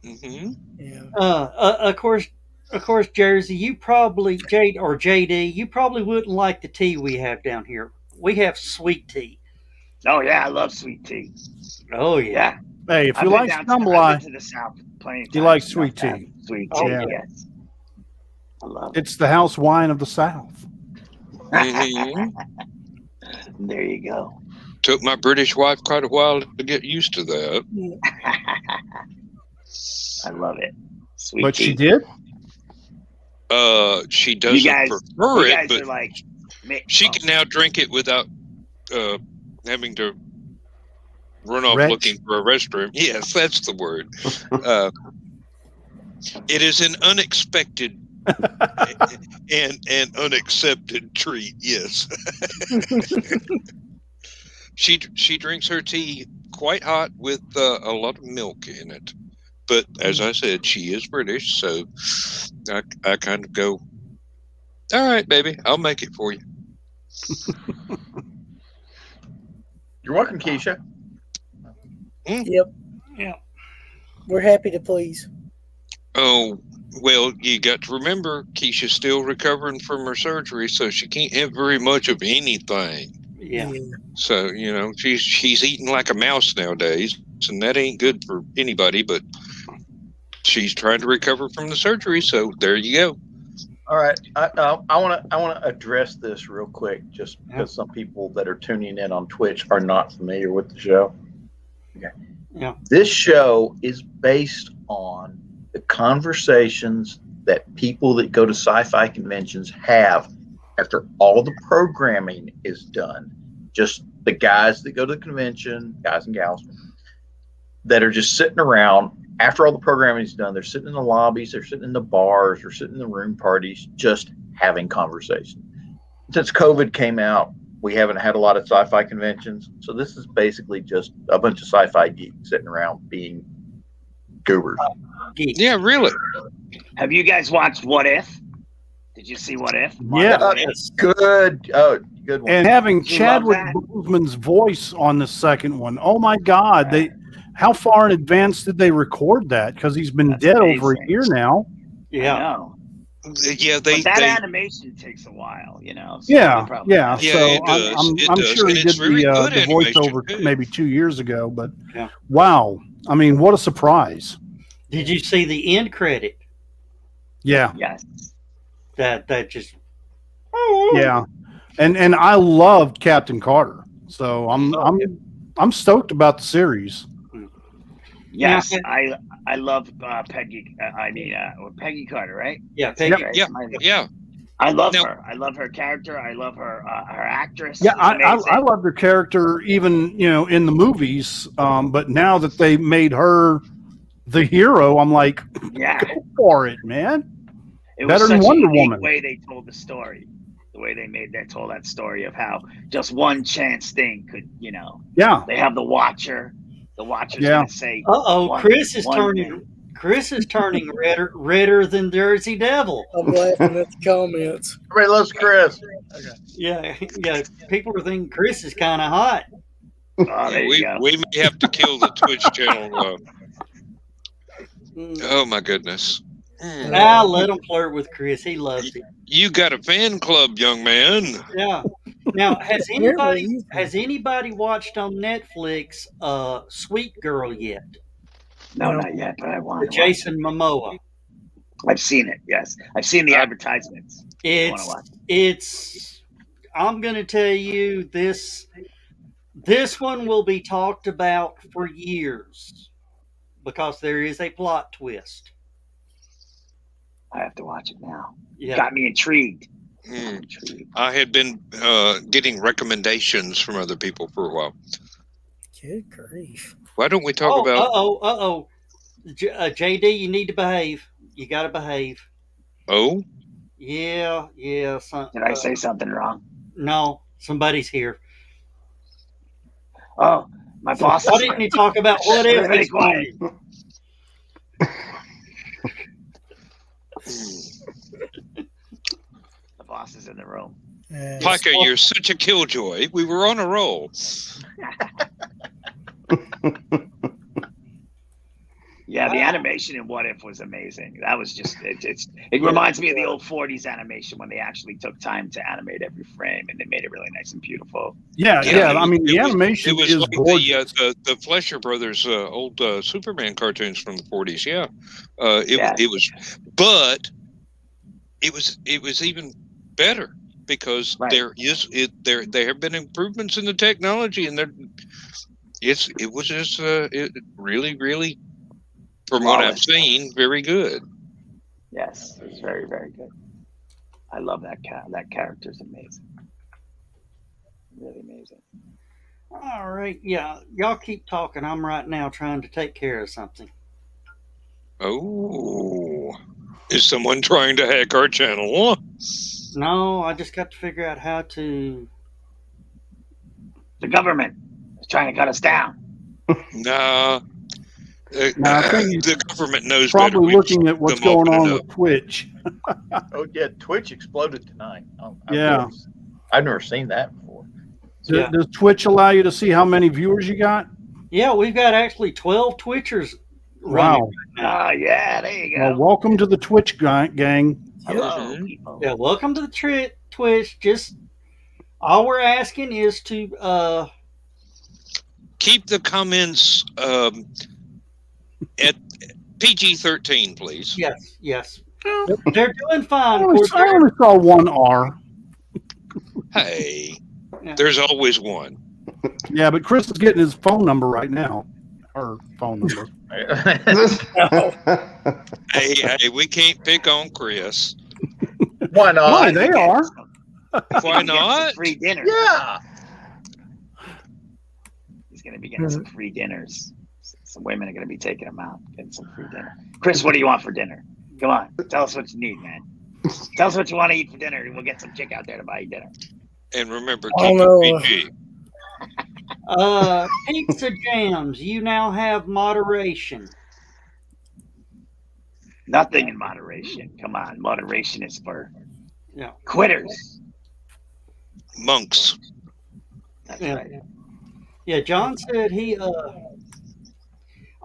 Mm-hmm. Yeah. Of course, Jersey, you probably JD, you probably wouldn't like the tea we have down here. We have sweet tea. Oh yeah, I love sweet tea. Oh yeah. Hey, if you like stumble to the South plenty of you times. like sweet tea. Sweet tea, yeah. yes. I love it. It's the house wine of the South. Mm-hmm. There you go. Took my British wife quite a while to get used to that. I love it. Sweet But tea. she did? She doesn't prefer it, but like, she can now drink it without having to run off Wretch. looking for a restroom. Yes, that's the word. It is an unexpected and unaccepted treat. Yes. She drinks her tea quite hot with a lot of milk in it. But as I said, she is British, so I kind of go, all right, baby, I'll make it for you. You're welcome, Keisha. Yep. Yeah. We're happy to please. Oh, well, you got to remember, Keisha's still recovering from her surgery, so she can't have very much of anything. Yeah. So, you know, she's eating like a mouse nowadays, and that ain't good for anybody, but she's trying to recover from the surgery, so there you go. All right, I want to address this real quick, just because some people that are tuning in on Twitch are not familiar with the show. Okay. Yeah. This show is based on the conversations that people that go to sci-fi conventions have after all the programming is done. Just the guys that go to the convention, guys and gals, that are just sitting around after all the programming is done. They're sitting in the lobbies, they're sitting in the bars, they're sitting in the room parties, just having conversation. Since COVID came out, we haven't had a lot of sci-fi conventions. So this is basically just a bunch of sci-fi geeks sitting around being goobers. Yeah, really. Have you guys watched What If? Did you see What If? Yeah. Good. Oh, good one. And having Did you Chadwick love that? Boseman's voice on the second one. Oh my God! How far in advance did they record that? Because he's been That's dead amazing. over a year now. I know. Yeah, But that animation takes a while, you know. So Yeah, they probably- yeah. Yeah, So it does. It I'm does. sure he And did it's really good the animation, voiceover too. maybe 2 years ago. But Yeah. wow, I mean, what a surprise! Did you see the end credit? Yeah, Yes. That just. yeah. And I loved Captain Carter, so I'm stoked about the series. Yes, Yeah. I love Peggy. Peggy Carter, right? Yeah, That's Peggy. right. Yeah. I love Now- her. I love her character. I love her actress. Yeah, She's I amazing. loved her character even in the movies. But now that they made her the hero, I'm like, Yeah, go for it, man. it better was than such Wonder a unique Woman. way they told the story. The way they told that story of how just one chance thing could, Yeah, they have the Watcher. The Watcher's Yeah. gonna say, Uh-oh, Chris is one turning. thing. Chris is turning redder than Jersey Devil. I'm laughing at the comments. Everybody loves Chris. Yeah. People are thinking Chris is kind of hot. Oh, there you go. We may have to kill the Twitch channel. Mm. Oh my goodness. Let him flirt with Chris. He loves it. You got a fan club, young man. Yeah. Now, has anybody watched on Netflix Sweet Girl yet? No, not yet, but I want to. Jason Momoa. I've seen it. Yes, I've seen the advertisements. I wanna watch it. It's. I'm going to tell you this. This one will be talked about for years because there is a plot twist. I have to watch it now. Yeah. Got me intrigued. I had been getting recommendations from other people for a while. Good grief. Why don't we talk about? JD, you need to behave. You got to behave. Oh, Yeah. Did I say something wrong? No, somebody's here. Oh, my boss. Why didn't you talk about what if? Everybody It's quiet. The boss is in the room. Piker, you're such a killjoy. We were on a roll. Yeah, the animation in What If was amazing. That was just it reminds me of the old 40s animation when they actually took time to animate every frame and they made it really nice and beautiful. Yeah. I mean, the animation It was is like gorgeous. the Fleischer Brothers old Superman cartoons from the 40s. Yeah, Yeah. it was, but it was even better because Right. there have been improvements in the technology and it was just really from what I've seen, very good. Yes, it's very, very good. I love that that character's amazing. Really amazing. All right. Yeah. Y'all keep talking. I'm right now trying to take care of something. Oh, is someone trying to hack our channel? No, I just got to figure out how to. The government is trying to cut us down. Nah. No, I think the government knows better. Probably looking at what's them going on open it with Twitch. Oh yeah, Twitch exploded tonight. Yeah. I've never seen that before. Yeah. Does Twitch allow you to see how many viewers you got? Yeah, we've got actually 12 Twitchers Wow. running. Oh, yeah, there you go. Well, welcome to the Twitch gang. Hello, Mhm. people. Yeah, welcome to the Twitch. Just all we're asking is to Keep the comments at PG-13, please. yes. They're doing fine. I Of only, course, I only saw one R. Hey, Yeah. there's always one. Yeah, but Chris is getting his phone number right now. Her phone number. Hey, we can't pick on Chris. Why not? Why, they are. Why Get some not? free dinner. Yeah. He's going to be getting some free dinners. Some women are going to be taking him out, getting some free dinner. Chris, what do you want for dinner? Come on, tell us what you need, man. Tell us what you want to eat for dinner, and we'll get some chick out there to buy you dinner. And remember, Oh, keep no. it PG. Pizza Jams, you now have moderation. Nothing in moderation. Come on, moderation is for Yeah. quitters. Monks. That's Yeah. right. Yeah, John said he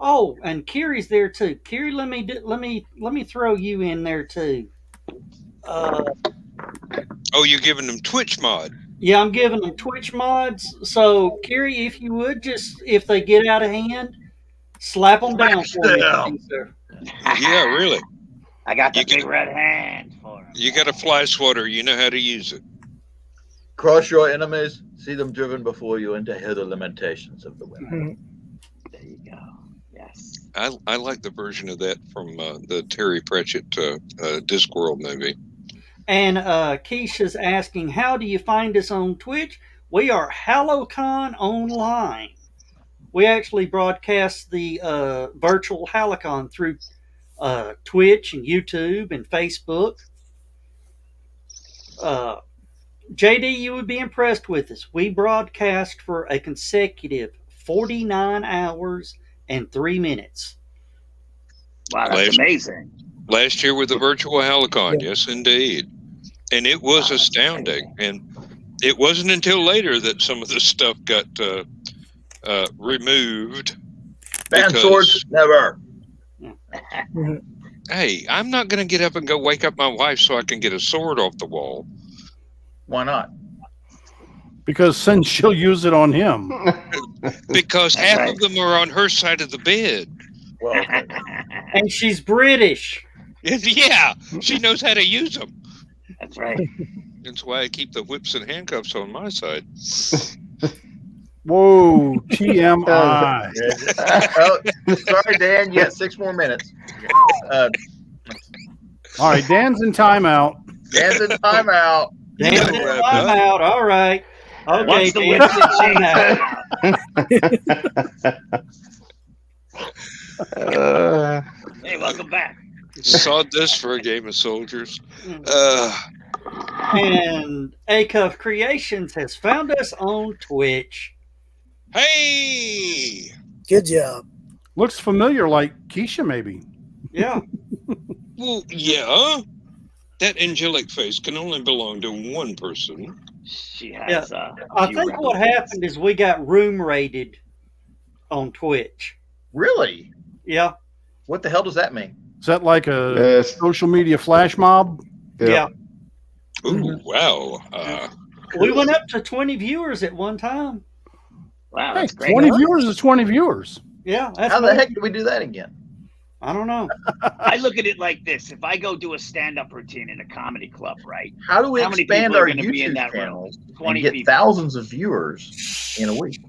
Oh, and Kiri's there too. Kiri, let me throw you in there too. Oh, you're giving them Twitch mod. Yeah, I'm giving them Twitch mods. So, Kiri, if you would if they get out of hand, slap them down for me, please, sir. Yeah, really. I got the You big can- red hand for him. You got a fly swatter. You know how to use it. Crush your enemies, see them driven before you, and to hear the lamentations of the women. There you go. Yes. I like the version of that from the Terry Pratchett Discworld movie. And Keisha's asking, how do you find us on Twitch? We are HallowCon online. We actually broadcast the virtual HallowCon through Twitch and YouTube and Facebook. JD, you would be impressed with us. We broadcast for a consecutive 49 hours and 3 minutes. Wow, that's amazing. Last year with the virtual HallowCon, yes, indeed. And it was astounding. And it wasn't until later that some of this stuff got removed. Ban because- swords, never. Hey, I'm not going to get up and go wake up my wife so I can get a sword off the wall. Why not? Because since she'll use it on him. Because That's half right. of them are on her side of the bed. Well, okay. And she's British. Yeah, she knows how to use them. That's right. That's why I keep the whips and handcuffs on my side. Whoa, TMI. Oh, sorry, Dan. You got 6 more minutes. All right, Dan's in timeout. Dan's in timeout. Damn Yeah, it, wrap I'm up. out. All right. Okay, Once the Dan, whips and chains I'm out. Hey, welcome back. Sawdust for a game of soldiers. And Acuff Creations has found us on Twitch. Hey! Good job. Looks familiar, like Keisha, maybe. Yeah. Well, yeah. That angelic face can only belong to one person. She has. I think what happened is we got room rated on Twitch. Really? Yeah. What the hell does that mean? Is that like a Yes. social media flash mob? Yeah. Ooh, wow. We went up to 20 viewers at one time. Wow, Hey, that's great. 20 viewers is 20 viewers. Yeah. That's How the more- heck do we do that again? I don't know. I look at it like this: if I go do a stand-up routine in a comedy club, right? How do we How many expand people are our gonna be in YouTube that room? channels 20 and get people. thousands of viewers in a week?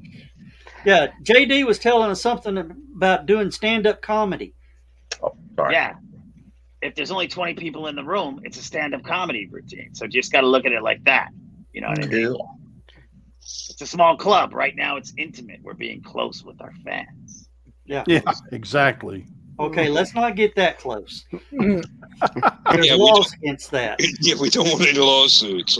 Yeah. JD was telling us something about doing stand-up comedy. Oh, sorry. Yeah. If there's only 20 people in the room, it's a stand-up comedy routine. So just got to look at it like that. You know what I mean? Cool. It's a small club. Right now, it's intimate. We're being close with our fans. Yeah. Yeah, exactly. Okay, let's not get that close. There's Yeah, we laws against that. Yeah, we don't want any lawsuits.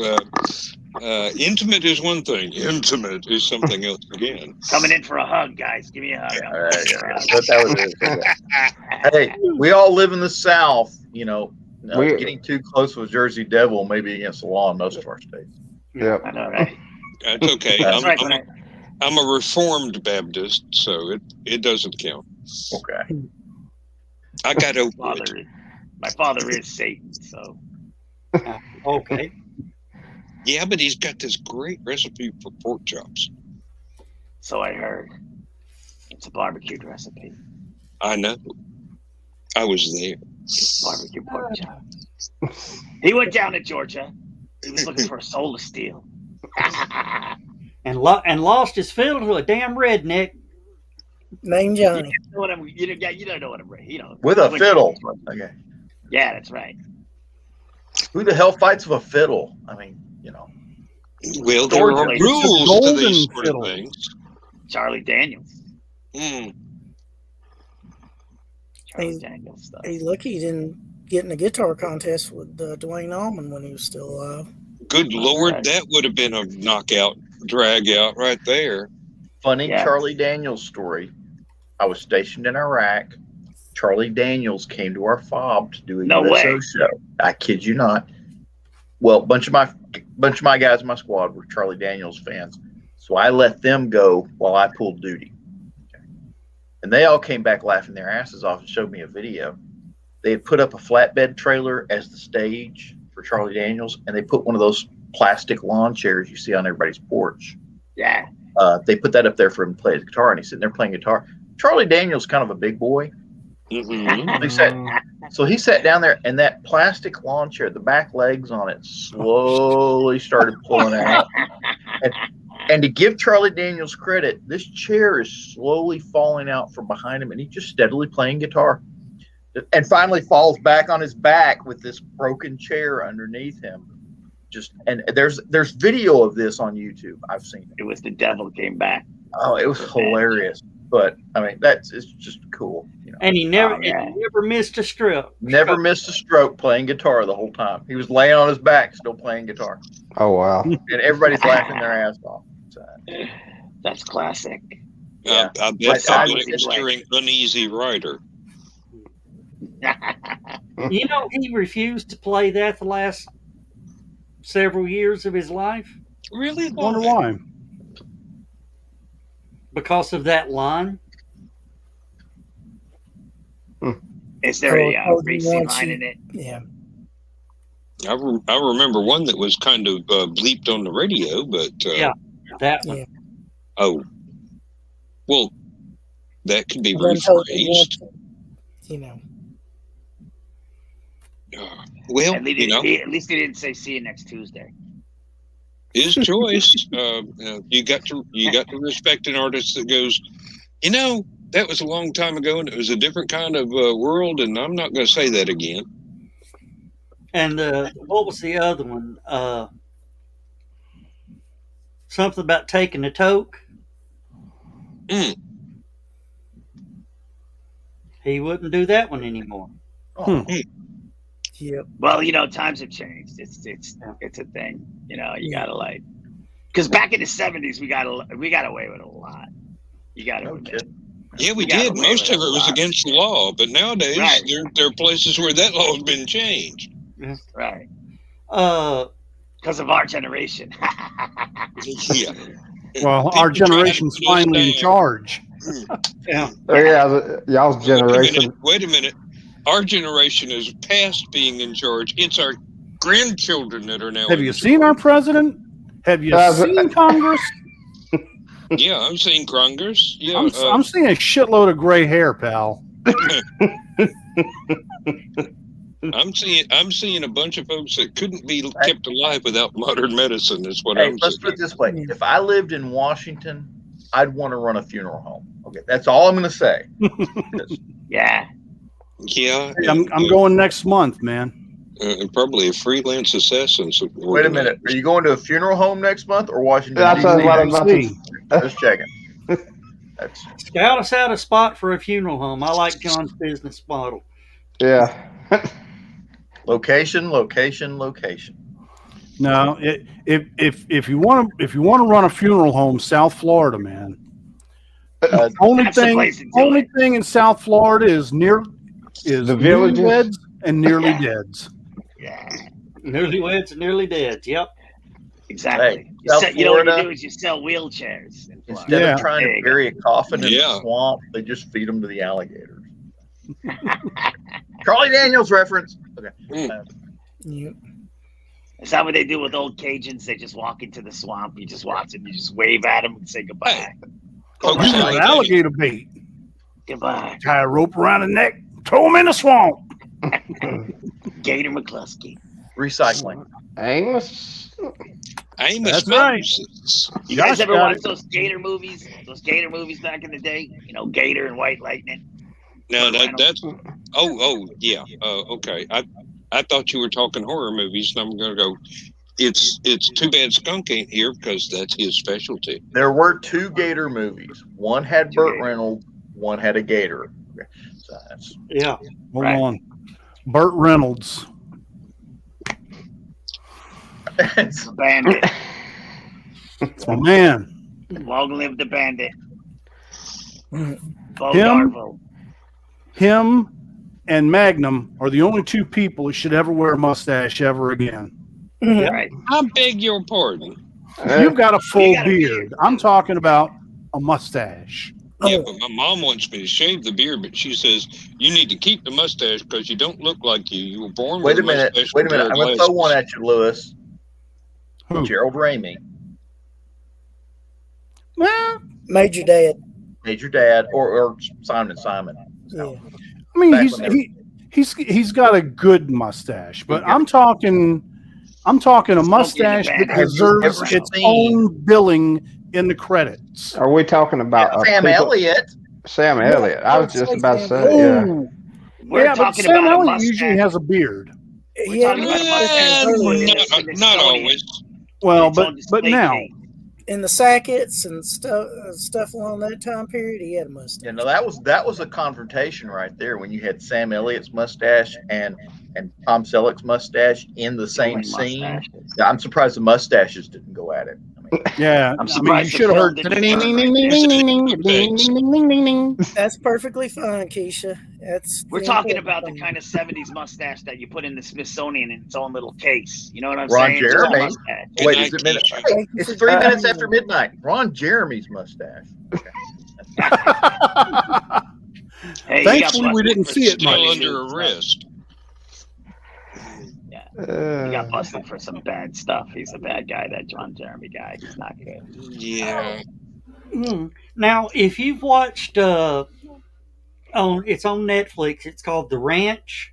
Intimate is one thing. Intimate is something else again. Coming in for a hug, guys. Give me a hug. But that was it. Hey, we all live in the South. You know, We- getting too close with Jersey Devil may be against the law in most of our states. Yep. I know, right? That's okay. That's right. When I'm a Reformed Baptist, so it doesn't count. Okay. I got over it. my father is Satan, so. Okay. Yeah, but he's got this great recipe for pork chops. So I heard. It's a barbecued recipe. I know. I was there. Barbecue pork chops. He went down to Georgia. He was looking for a soul to steal. And lost his fiddle to a damn redneck. Name Johnny. You don't know what I'm. With a fiddle. Okay. Yeah, that's right. Who the hell fights with a fiddle? I mean, Well, there are Georgia. rules to these sort of things. Charlie Daniels. Mm. Charlie Daniels stuff. He's lucky he didn't get in a guitar contest with Dwayne Allman when he was still alive. Good Lord, that would have been a knockout, drag out right there. Funny Charlie Daniels story. I was stationed in Iraq. Charlie Daniels came to our FOB to do a USO show. I kid you not. Well, a bunch of my guys in my squad were Charlie Daniels fans, so I let them go while I pulled duty. Okay. And they all came back laughing their asses off and showed me a video. They had put up a flatbed trailer as the stage for Charlie Daniels, and they put one of those plastic lawn chairs you see on everybody's porch. Yeah. They put that up there for him to play his guitar, and he's sitting there playing guitar. Charlie Daniels kind of a big boy. Mm-hmm. So he sat down there, and that plastic lawn chair, the back legs on it slowly started pulling out. And to give Charlie Daniels credit, this chair is slowly falling out from behind him, and he's just steadily playing guitar. And finally falls back on his back with this broken chair underneath him. And there's video of this on YouTube. I've seen it. It was the devil came back. Oh, it was hilarious. But I mean, it's just cool. And he never missed a stroke. Never missed a stroke playing guitar the whole time. He was laying on his back, still playing guitar. Oh wow! And everybody's laughing their ass off. So, that's classic. I bet that was during Uneasy Rider. He refused to play that the last several years of his life. Really? Wonder why? Because of that line. Is there a reason behind it? Yeah. I remember one that was kind of bleeped on the radio, but that one. Yeah. Oh, well, that could be rephrased. Well, at least he didn't say "see you next Tuesday." His choice. You got to respect an artist that goes, that was a long time ago, and it was a different kind of world, and I'm not going to say that again. And what was the other one? Something about taking a toke. He wouldn't do that one anymore. Yep. Well, times have changed. It's a thing. You gotta because back in the 70s we got away with a lot. You gotta admit. Yeah, we did. Most of it was against the law, but nowadays there are places where that law has been changed. Right. Because of our generation. Yeah. Well, our generation's finally in charge. Yeah. Y'all's generation. Wait a minute. Our generation is past being in charge. It's our grandchildren that are now. Have you seen our president? Have you seen Congress? Yeah, I'm seeing Congress. Yeah, I'm seeing a shitload of gray hair, pal. I'm seeing a bunch of folks that couldn't be kept alive without modern medicine. Is what I'm saying. Let's put it this way: if I lived in Washington, I'd want to run a funeral home. Okay, that's all I'm going to say. Yeah. Yeah, I'm going next month, man. Probably a freelance assassin. Wait a minute. Are you going to a funeral home next month or Washington? That's what I'm about to say. Just checking. Scout us out a spot for a funeral home. I like John's business model. Yeah. Location. No, if you want to run a funeral home, South Florida, man. Only thing in South Florida is the villages and nearly deads. Yeah. Newlyweds and nearly dead. Yep. Exactly. Hey, South You know what you Florida, do is you sell wheelchairs. in Florida. instead Yeah. of trying to bury a coffin in Yeah. the swamp, they just feed them to the alligators. Charlie Daniels reference. Okay. Yep. Is that what they do with old Cajuns? They just walk into the swamp. You just watch them. You just wave at them and say goodbye. Oh, Use an alligator bait. Goodbye. Tie a rope around the neck. Throw him in the swamp. Gator McCluskey. Recycling. Amos. That's right. Moses. You guys Josh ever got watch it. those Gator movies? Those Gator movies back in the day? You know, Gator and White Lightning. No, that's yeah. Okay. I thought you were talking horror movies, and I'm gonna go. It's too bad Skunk ain't here because that's his specialty. There were 2 Gator movies. One had Burt Reynolds. One had a gator. Okay. So that's Yeah. Hold on. Burt Reynolds. Bandit. Oh, man. Long live the bandit. Him? Darvo. Him and Magnum are the only 2 people that should ever wear a mustache ever again. Right. I beg your pardon. You've got a full You got a beard. I'm talking about a mustache. Yeah, but my mom wants me to shave the beard, but she says you need to keep the mustache because you don't look like you. You were born Wait a with minute. mustache. Wait a minute. I'm going to throw one at you, Lewis. Who? Gerald Ramey. Well, Major Dad. Major Dad or Simon. Yeah. I mean, Back when he's got a good mustache, but I'm talking a mustache that Have you deserves ever its seen- own billing in the credits. Are we talking about Sam people- Elliott. Sam Elliott. I was just about to say, yeah. Oh, We're yeah, but talking Sam about a Elliott mustache. usually has a beard. We're Yeah, talking about a mustache for this not Smithsonian. always. Well, It's on but display now, case. in the Sackets and stuff along that time period, he had a mustache. You know, that was a confrontation right there when you had Sam Elliott's mustache and Tom Selleck's mustache in the same Only scene. mustaches. Yeah, I'm surprised the mustaches didn't go at it. I mean, yeah, I'm you surprised should have heard. the film didn't turn That's perfectly fine, Keisha. That's We're the talking important about the thing. kind of 70s mustache that you put in the Smithsonian in its own little case. You know what I'm Ron saying? Just a Jeremy. mustache. Good wait, night, is it minute? Keisha. Hey, it's 3 minutes after midnight. Ron Jeremy's mustache. Okay. Hey, he got Thankfully, we busted didn't for see it some much. Still dirty under stuff. arrest. He got busted for some bad stuff. He's a bad guy, that John Jeremy guy. He's not good. Yeah. Now, if you've watched it's on Netflix, it's called The Ranch.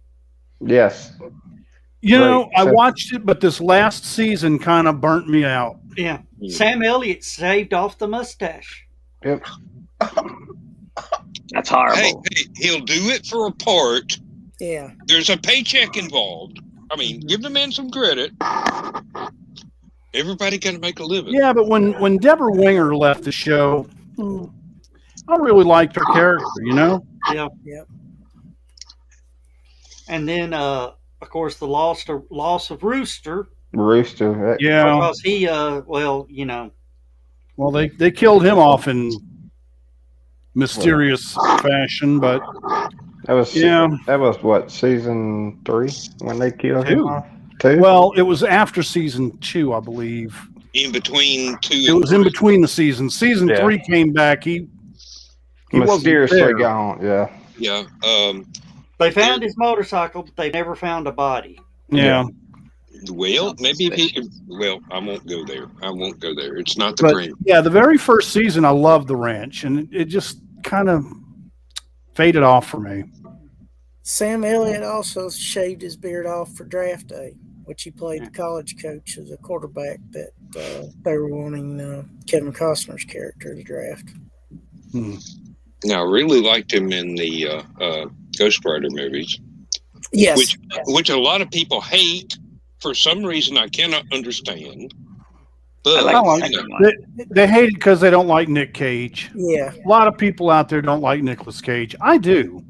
Yes. You know, Right. I watched it, but this last season kind of burnt me out. Yeah. Sam Elliott saved off the mustache. Yep. That's horrible. Hey, he'll do it for a part. Yeah. There's a paycheck involved. I mean, give the man some credit. Everybody got to make a living. Yeah, but when Deborah Winger left the show, I really liked her character. You know. Yeah. Yep. And then, of course, the loss of Rooster. Rooster. Yeah. Because he, well, you know. Well, they killed him off in mysterious fashion, but That was That was what, season 3 when they killed him 2. off? 2. Well, it was after season 2, I believe. In between 2 It and was in 3. between the seasons. Season Yeah. 3 came back. He wasn't mysteriously there. gone. Yeah. Yeah. They found his motorcycle, but they never found a body. Yeah. Well, maybe if he could. Well, I won't go there. It's not the But brain. yeah, the very first season, I loved the ranch, and it just kind of faded off for me. Sam Elliott also shaved his beard off for draft day, which he played the college coach as a quarterback that they were wanting Kevin Costner's character to draft. Now, I really liked him in the Ghost Rider movies. Yes. Which a lot of people hate for some reason I cannot understand. But I like the second one. They hate it because they don't like Nick Cage. Yeah. A lot of people out there don't like Nicolas Cage. I do.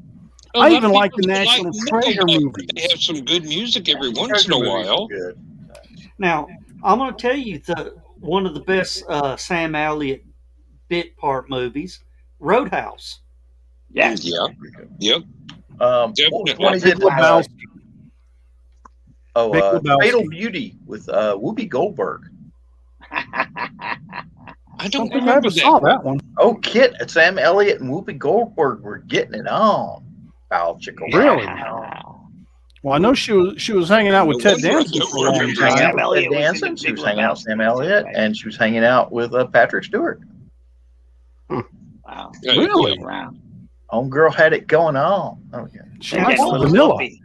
a lot I of even like the people National Nickelback. Treasure movies. They have some good music every once in a Movies are while. good. Now, I'm going to tell you one of the best Sam Elliott bit part movies, Roadhouse. Yeah. Yeah. Yep. What one is it? Big Lebowski. Oh, Big Lebowski. Fatal Beauty with Whoopi Goldberg. I don't don't think I remember ever saw that. that one. Oh, Kit, Sam Elliott and Whoopi Goldberg were getting it on. Foul chicken. Really? Well, I know she was hanging out with No Ted wonder I Danson don't for a long remember She was hanging time. out with Elliott Ted was in Danson. the She was Big hanging out with Sam Lebowski, Elliott, right? and she was hanging out with Patrick Stewart. Wow. Yeah, Really? Around. Homegirl had it going on. Oh yeah. She They're likes getting a little vanilla. flippy.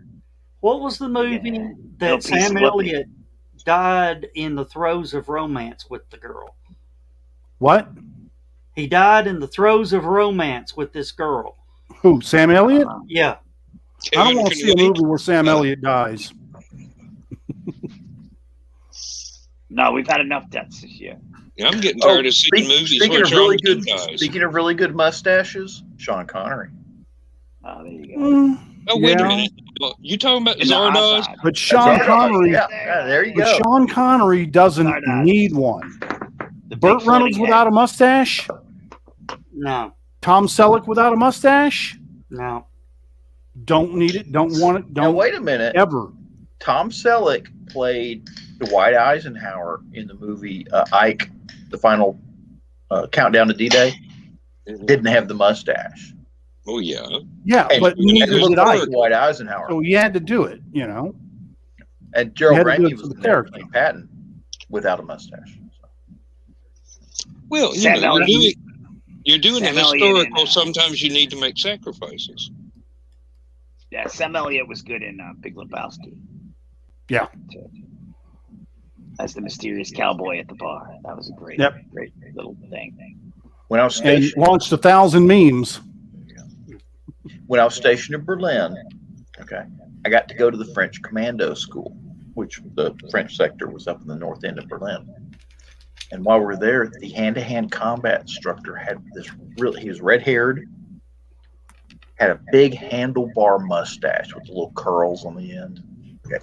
What was the movie Yeah. that Little piece Sam of whoopee. Elliott died in the throes of romance with the girl? What? He died in the throes of romance with this girl. Who? Sam Elliott? Yeah. I don't Kevin want to can see a wait. movie where Sam Elliott dies. No, we've had enough deaths this year. Yeah, I'm getting tired of seeing movies Speaking where of John really Penn good, dies. speaking of really good mustaches, Sean Connery. Oh, there you go. Oh, wait a Yeah. minute. You talking about In the Zardoz? Ozark. But Sean Connery, Yeah, there you but go. Sean Connery doesn't Zardoz. need one. The big Burt Reynolds floating without head. a mustache. No. Tom Selleck without a mustache. No. Don't need it. Don't want it. Now Don't wait a minute. ever. Tom Selleck played Dwight Eisenhower in the movie Ike, the final countdown to D-Day. Didn't have the mustache. Oh, yeah. Yeah, And but it neither looked did I. like Dwight Eisenhower. So he had to do it. You know. And Gerald You had to do Ramey it for was the in there character. playing Patton without a mustache. Well, Sam Elliott. you're doing a Sam Elliott historical. and, Sometimes you need to make sacrifices. Yeah, Sam Elliott was good in Big Lebowski. Yeah. As the mysterious cowboy at the bar. That was a great, Yep. great little thing. When I was And stationed, launched 1,000 memes. in Berlin, okay, I got to go to the French Commando School, which the French sector was up in the north end of Berlin. And while we were there, the hand-to-hand combat instructor had this he was red-haired, had a big handlebar mustache with little curls on the end.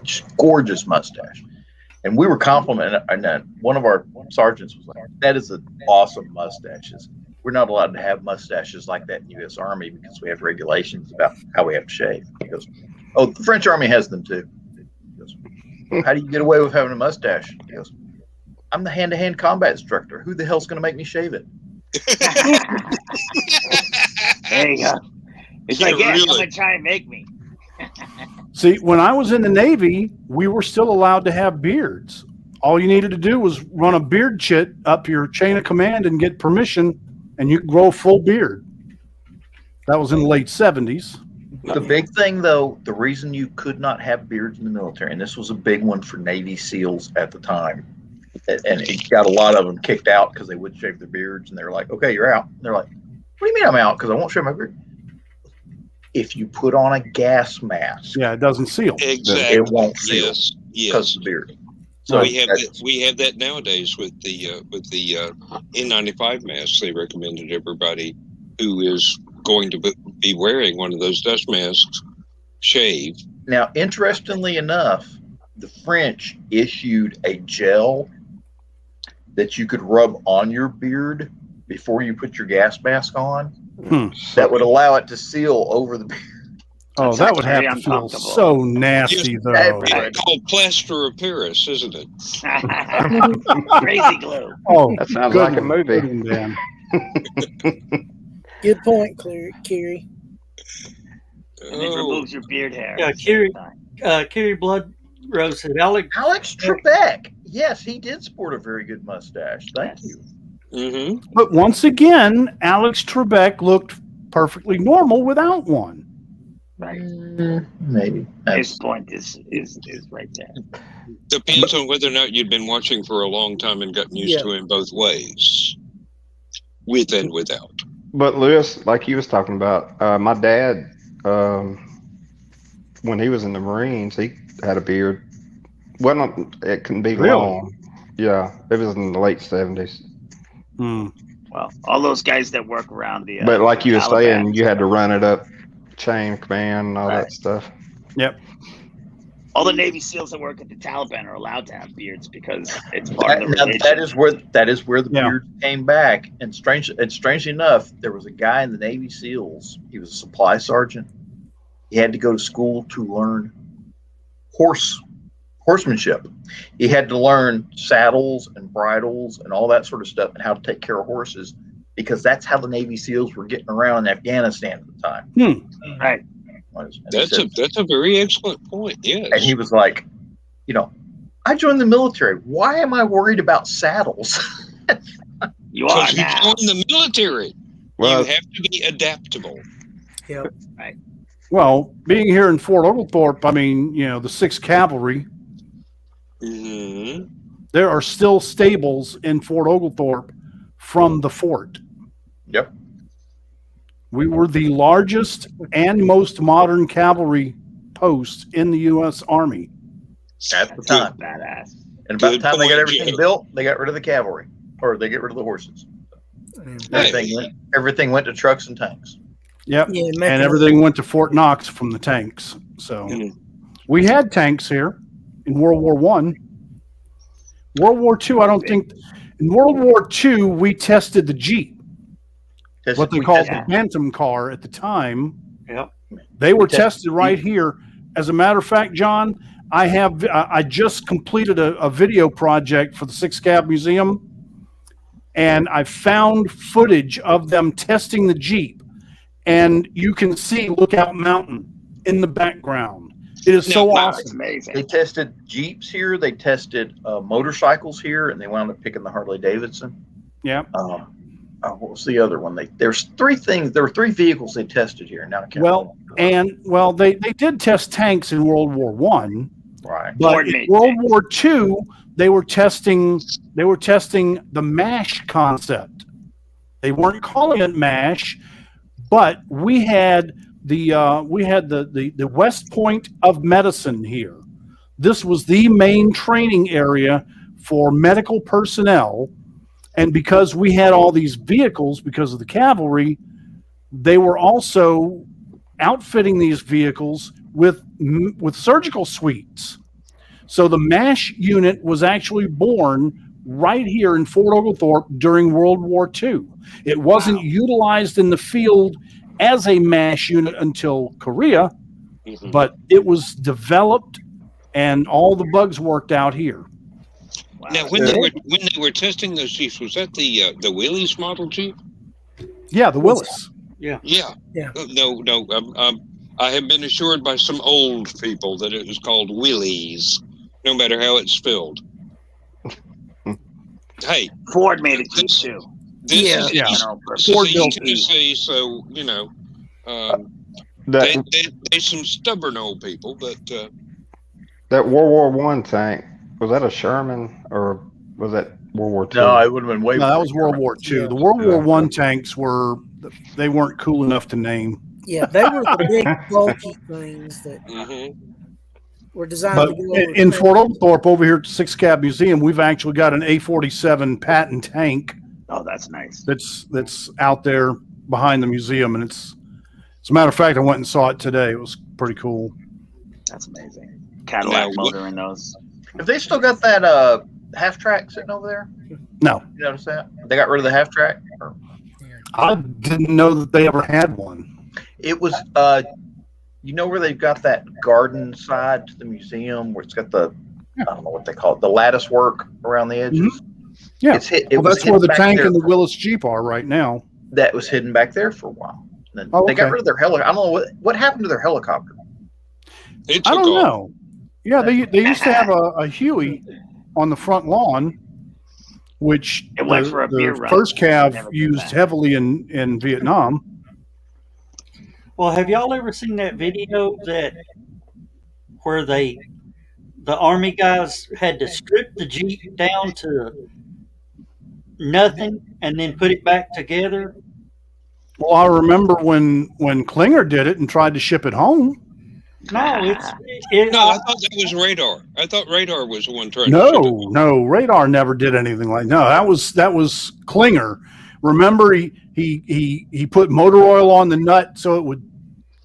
Just gorgeous mustache. And we were complimenting, and one of our sergeants was like, "That is an awesome mustaches. We're not allowed to have mustaches like that in the U.S. Army because we have regulations about how we have to shave." He goes, "Oh, the French Army has them too." He goes, "How do you get away with having a mustache?" He goes, "I'm the hand-to-hand combat instructor. Who the hell's going to make me shave it?" There you go. It's Yeah, like, yeah, really. come and try and make me. See, when I was in the Navy, we were still allowed to have beards. All you needed to do was run a beard chit up your chain of command and get permission, and you could grow a full beard. That was in the late 70s. The big thing, though, the reason you could not have beards in the military, and this was a big one for Navy SEALs at the time, and it got a lot of them kicked out because they wouldn't shave their beards, and they were like, "Okay, you're out." And they're like, "What do you mean I'm out? Because I won't shave my beard." If you put on a gas mask, Yeah, it doesn't seal. Exactly. it won't seal Yes. because Yes. of the beard. So So we have that nowadays with the N95 masks. They recommended everybody who is going to be wearing one of those dust masks shave. now, interestingly enough, the French issued a gel that you could rub on your beard before you put your gas mask on. That would allow it to seal over the beard. Oh, That's that would have very to feel uncomfortable. so nasty, though. It's called plaster of Paris, isn't it? Crazy glue. Oh, That sounds good like a one. movie. Good one, Dan. Good point, Kiri. And it removes your beard hair. Yeah, Kiri Bloodrose said, Alex Trebek. Yes, he did sport a very good mustache. Thank you. Mm-hmm. But once again, Alex Trebek looked perfectly normal without one. Right. Maybe. His point is right there. Depends on whether or not you'd been watching for a long time and gotten used to him both ways, with and without. But Lewis, like you was talking about, my dad, when he was in the Marines, he had a beard. It couldn't be Really? long. Yeah, it was in the late 70s. Well, all those guys that work around the But like you were Taliban, saying, you had to run it up chain of command and all that stuff. Yep. all the Navy SEALs that work at the Taliban are allowed to have beards because it's part of the Now, religion. that is where the beard came back. And strangely enough, there was a guy in the Navy SEALs. He was a supply sergeant. He had to go to school to learn horse horsemanship. He had to learn saddles and bridles and all that sort of stuff and how to take care of horses, because that's how the Navy SEALs were getting around in Afghanistan at the time. Right. That's a very excellent point. Yes. And he was like, I joined the military. Why am I worried about saddles? You are Because now. you joined the military. Well, You have to be adaptable. Yep. Right. Well, being here in Fort Oglethorpe, I mean, the 6th Cavalry, Mm-hmm. there are still stables in Fort Oglethorpe from the fort. Yep. We were the largest and most modern cavalry post in the U.S. Army. At the time. Badass. And about the Good time they got point, everything Joe. built, they got rid of the cavalry, or they get rid of the horses. Everything went to trucks and tanks. Yep. Yeah, And everything went to Fort Knox from the tanks. So we had tanks here in World War I. World War II, I don't think. In World War II, we tested the Jeep, what they called the Phantom car at the time. Yep. They were tested right here. As a matter of fact, John, I just completed a video project for the 6th Cav Museum, and I found footage of them testing the Jeep, and you can see Lookout Mountain in the background. It is so Wow, it's awesome. amazing. They tested Jeeps here. They tested motorcycles here, and they wound up picking the Harley Davidson. Yeah. What was the other one? There's 3 things. There were 3 vehicles they tested here. Now, I can't Well, they did test tanks in World War I, right. but in World War II they were testing the MASH concept. They weren't calling it MASH, but we had the West Point of medicine here. This was the main training area for medical personnel, and because we had all these vehicles because of the cavalry, they were also outfitting these vehicles with surgical suites. So the MASH unit was actually born right here in Fort Oglethorpe during World War II. It wasn't utilized in the field as a MASH unit until Korea, but it was developed and all the bugs worked out here. Wow. Now, when they were testing those Jeeps, was that the Willys model Jeep? Yeah, the Willis. Yeah. Yeah. No. I have been assured by some old people that it was called Willys, no matter how it's spelled. Hey, Ford made it too. this is Ford built easy to see, so that they some stubborn old people, but that World War I tank, was that a Sherman or was that World War II? No, it would have been way. No, that was World War II. Yeah. The World War I tanks weren't cool enough to name. Yeah, they were the big bulky things that were designed But to go in Fort Oglethorpe, over here at the 6th Cav Museum, we've actually got an A-47 Patton tank Oh, that's nice. that's out there behind the museum, and as a matter of fact, I went and saw it today. It was pretty cool. That's amazing. Cadillac Now, motor in those. Have they still got that half track sitting over there? No, You notice that? They got rid of the half track? Or- I didn't know that they ever had one. It was, where they've got that garden side to the museum where it's got the, I don't know what they call it, the lattice work around the edges. Yeah, It's hit, well, was that's where hidden the back tank there and the for- Willis Jeep are right now. That was hidden back there for a while. Then Oh, they got okay. rid of their helicopter. I don't know what happened to their helicopter. it I took don't off. know. Yeah, they used to have a Huey on the front lawn, which It went for a beer run. first Cav Never came used back. heavily in Vietnam. Well, have y'all ever seen that video where the army guys had to strip the Jeep down to nothing and then put it back together? Well, I remember when Klinger did it and tried to ship it home. No, No, I thought that was Radar. I thought Radar was the one trying to ship it. No, Radar never did anything like that was Klinger. Remember, he put motor oil on the nut so it would.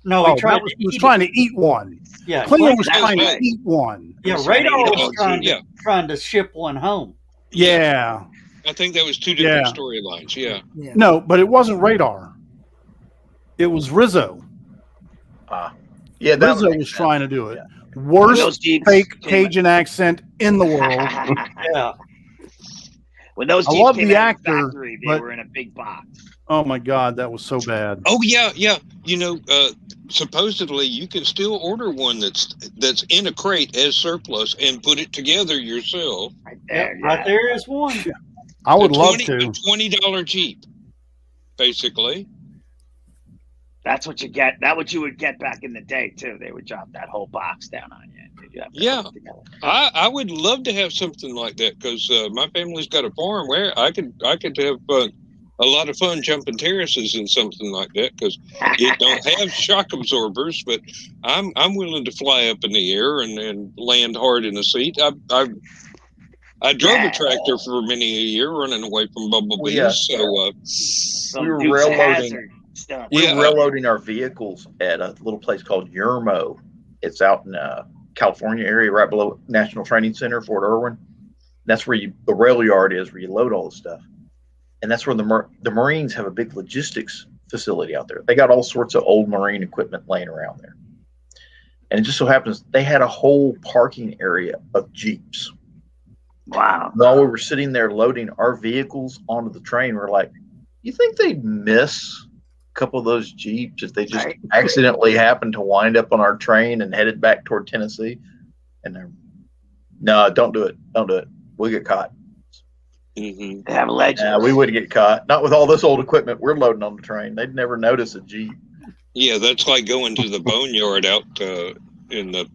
No, Oh, he he was trying to eat one. Yeah, Klinger was That's trying to right. eat one. yeah. was Radar trying to eat was it. trying to ship one home. Yeah. I think that was two different Yeah. storylines. Yeah. Yeah. No, but it wasn't Radar. It was Rizzo. Yeah, that Rizzo would make was sense. trying to do it. Yeah. Worst Jeeps fake came- Cajun accent in the world. Yeah. When those I Jeeps love came the out of the actor, factory, they but- were in a big box. Oh my God, that was so bad. Oh yeah. You know, supposedly you can still order one that's in a crate as surplus and put it together yourself. Right Yep, there, right there is one. I would love A to. $20 Jeep, basically. That's what you get. That's what you would get back in the day too. They would drop that whole box down on you. You'd have to Yeah. put it together. I would love to have something like that because my family's got a farm where I could have a lot of fun jumping terraces and something like that because it don't have shock absorbers, but I'm willing to fly up in the air and land hard in the seat. I drove a tractor for many a year running away from bumblebees. Some we were Dukes of railroading. Hazzard stuff. We Yeah. were railroading our vehicles at a little place called Yermo. It's out in California area, right below National Training Center, Fort Irwin. That's where the rail yard is, where you load all the stuff. And that's where the Marines have a big logistics facility out there. They got all sorts of old Marine equipment laying around there. And it just so happens they had a whole parking area of Jeeps. Wow. While we were sitting there loading our vehicles onto the train, we're like, you think they'd miss a couple of those Jeeps if they just accidentally happened to wind up on our train and headed back toward Tennessee? And they're, no, don't do it. Don't do it. We'll get caught. Mm-hmm. They have legends. We wouldn't get caught. Not with all this old equipment we're loading on the train. They'd never notice a Jeep. Yeah, that's like going to the boneyard out in the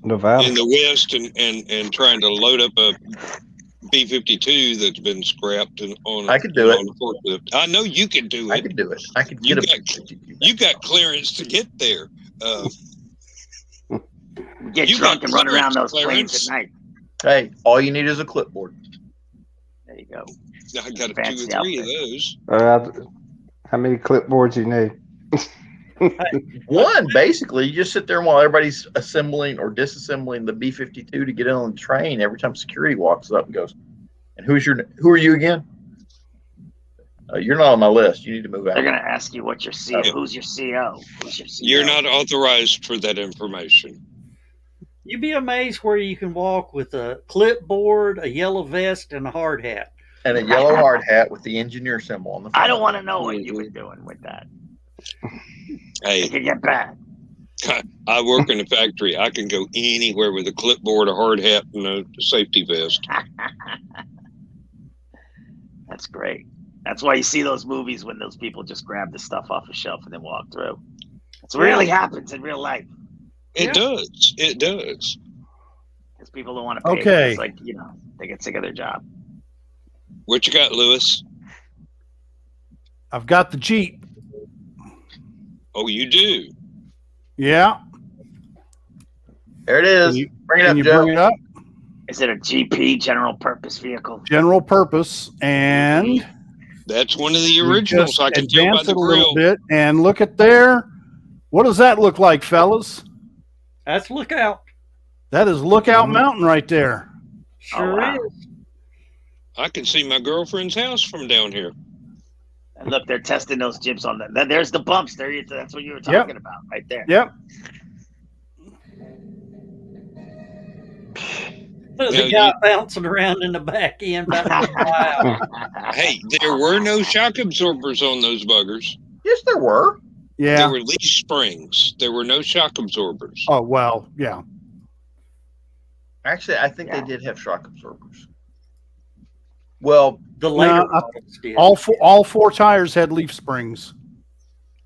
Nevada. in the West and trying to load up a B-52 that's been scrapped on. I could do it. On a forklift. I know you could do it. I could do it. I could You get You got clearance to get there. Get you drunk got and run around those clearance. planes at night. Hey, all you need is a clipboard. There you go. I got a 2 Fancy or 3 of outfit. those. How many clipboards you need? One, basically, you just sit there while everybody's assembling or disassembling the B-52 to get in on the train. Every time security walks up and goes, "And who are you again? You're not on my list. You need to move out." They're gonna ask you what's your CO. Who's your CO? Who's your CO? You're not authorized for that information. You'd be amazed where you can walk with a clipboard, a yellow vest, and a hard hat. And a yellow hard hat with the engineer symbol on the front. I don't want to know what you've been doing with that. Hey, It could get bad. I work in a factory. I can go anywhere with a clipboard, a hard hat, and a safety vest. That's great. That's why you see those movies when those people just grab the stuff off a shelf and then walk through. It really happens in real life. It does. It does. Because people don't want to pay. Okay. It's like, they get sick of their job. What you got, Lewis? I've got the Jeep. Oh, you do? Yeah. There it is. Can you- Bring it Can up, you Joe. bring it up? Is it a GP, general purpose vehicle? General purpose. And That's one of the we originals. just I can tell by advance the it a little grill. bit. And look at there. What does that look like, fellas? That's Lookout. That is Lookout Mountain right there. Sure wow. is. I can see my girlfriend's house from down here. And look, they're testing those Jeeps on them. There's the bumps. That's what you were talking about right there. Yep. There's Now a guy bouncing around in the back end. Wow. Hey, there were no shock absorbers on those buggers. Yes, there were. Yeah. There were leaf springs. There were no shock absorbers. Oh, well, yeah. Actually, I think they did have shock absorbers. Well, The later No, models did. All four tires had leaf springs.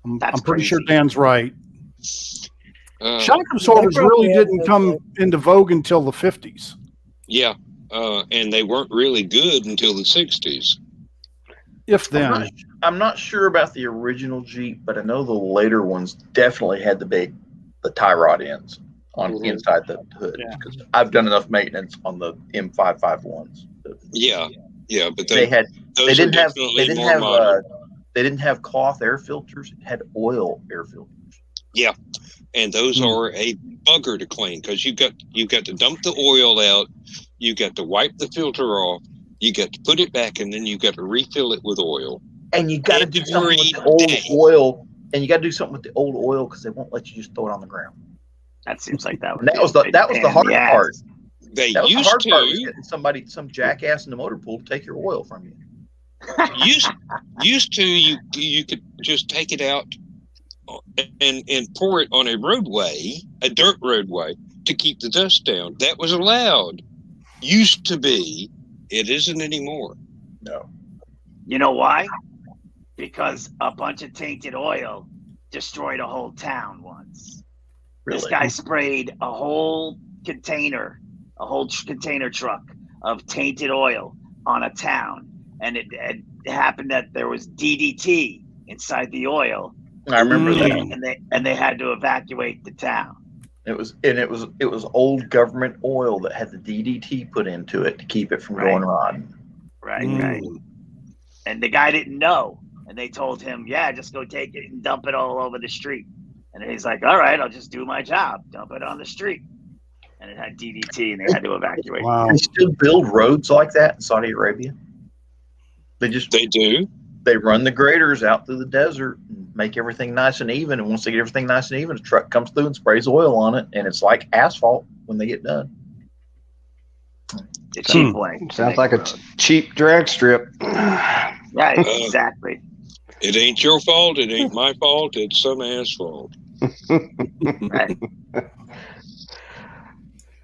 I'm That's pretty sure crazy. Dan's right. Shock Oh, absorbers They probably really had didn't those, come into vogue until the 50s. Yeah, and they weren't really good until the 60s. If then. I'm not sure about the original Jeep, but I know the later ones definitely had the tie rod ends on Mhm. inside the hood. Yeah. Because I've done enough maintenance on the M551s. Yeah, but They those didn't are have definitely more modern. they didn't have cloth air filters. It had oil air filters. Yeah, and those are a bugger to clean because you got to dump the oil out, you got to wipe the filter off, you got to put it back, and then you got to refill it with oil. And you got to do something with the Every old day. oil. And you got to do something with the old oil because they won't let you just throw it on the ground. That seems like that. And that was the hard part. They That was the used hard part, was to. getting some jackass in the motor pool to take your oil from you. used to you could just take it out and pour it on a roadway, a dirt roadway, to keep the dust down. That was allowed. Used to be. It isn't anymore. No. You know why? Because a bunch of tainted oil destroyed a whole town once. Really? This guy sprayed a whole container truck of tainted oil on a town, and it happened that there was DDT inside the oil. I remember that. And they had to evacuate the town. It was old government oil that had the DDT put into it to keep it from going rotten. Right. And the guy didn't know, and they told him, "Yeah, just go take it and dump it all over the street." And he's like, "All right, I'll just do my job, dump it on the street." And it had DDT, and they had to evacuate. Wow. They still build roads like that in Saudi Arabia. They do. They run the graders out through the desert and make everything nice and even. And once they get everything nice and even, a truck comes through and sprays oil on it, and it's like asphalt when they get done. The cheap way. Sounds like a cheap drag strip. Right, exactly. It ain't your fault. It ain't my fault. It's some ass fault. Right.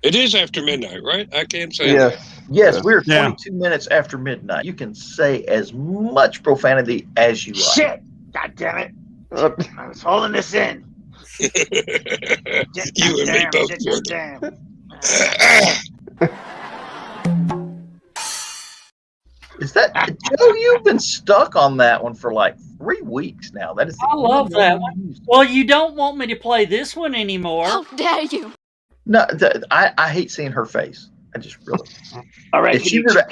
It is after midnight, right? I can't say Yes. that. Yes, we're 22 minutes after midnight. You can say as much profanity as you like. Shit! God damn it! I was holding this in. You and me both. Is that Joe? You've been stuck on that one for like 3 weeks now. That is. I love that one. Well, you don't want me to play this one anymore. How dare you? No, I hate seeing her face. I just really. All right, If she were to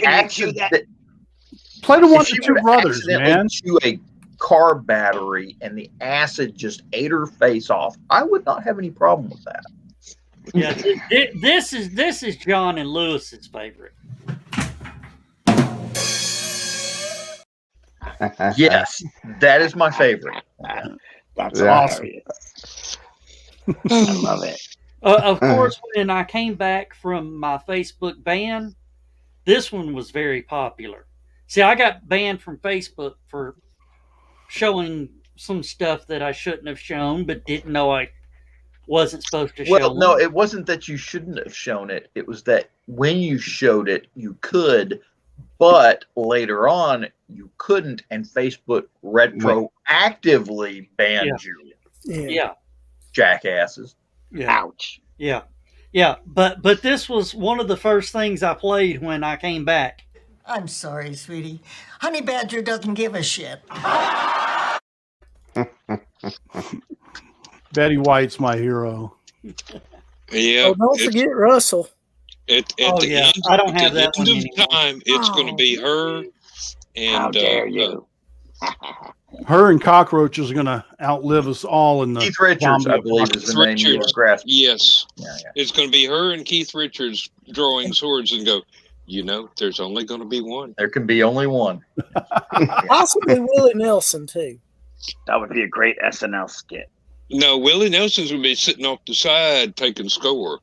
play the one with your brothers, man. Chew a car battery and the acid just ate her face off, I would not have any problem with that. Yeah, this is John and Lewis's favorite. Yes, that is my favorite. That's hilarious. I love it. Of course, when I came back from my Facebook ban, this one was very popular. See, I got banned from Facebook for showing some stuff that I shouldn't have shown, but didn't know I wasn't supposed to show. Well, no, it wasn't that you shouldn't have shown it. It was that when you showed it, you could, but later on, you couldn't, and Facebook retroactively banned you. Yeah. Jackasses. Yeah. Ouch. Yeah. But this was one of the first things I played when I came back. I'm sorry, sweetie. Honey Badger doesn't give a shit. Betty White's my hero. Yeah. Oh, don't forget Russell. At the end, I don't have that at the one end of time, it's going to be her and How dare you? Her and cockroaches are going to outlive us all in the Keith Richards, I believe, is the name you were grasping. Yes. Yeah. It's going to be her and Keith Richards drawing swords and go, there's only going to be one. There can be only one. Possibly Willie Nelson, too. That would be a great SNL skit. No, Willie Nelson's would be sitting off the side taking score.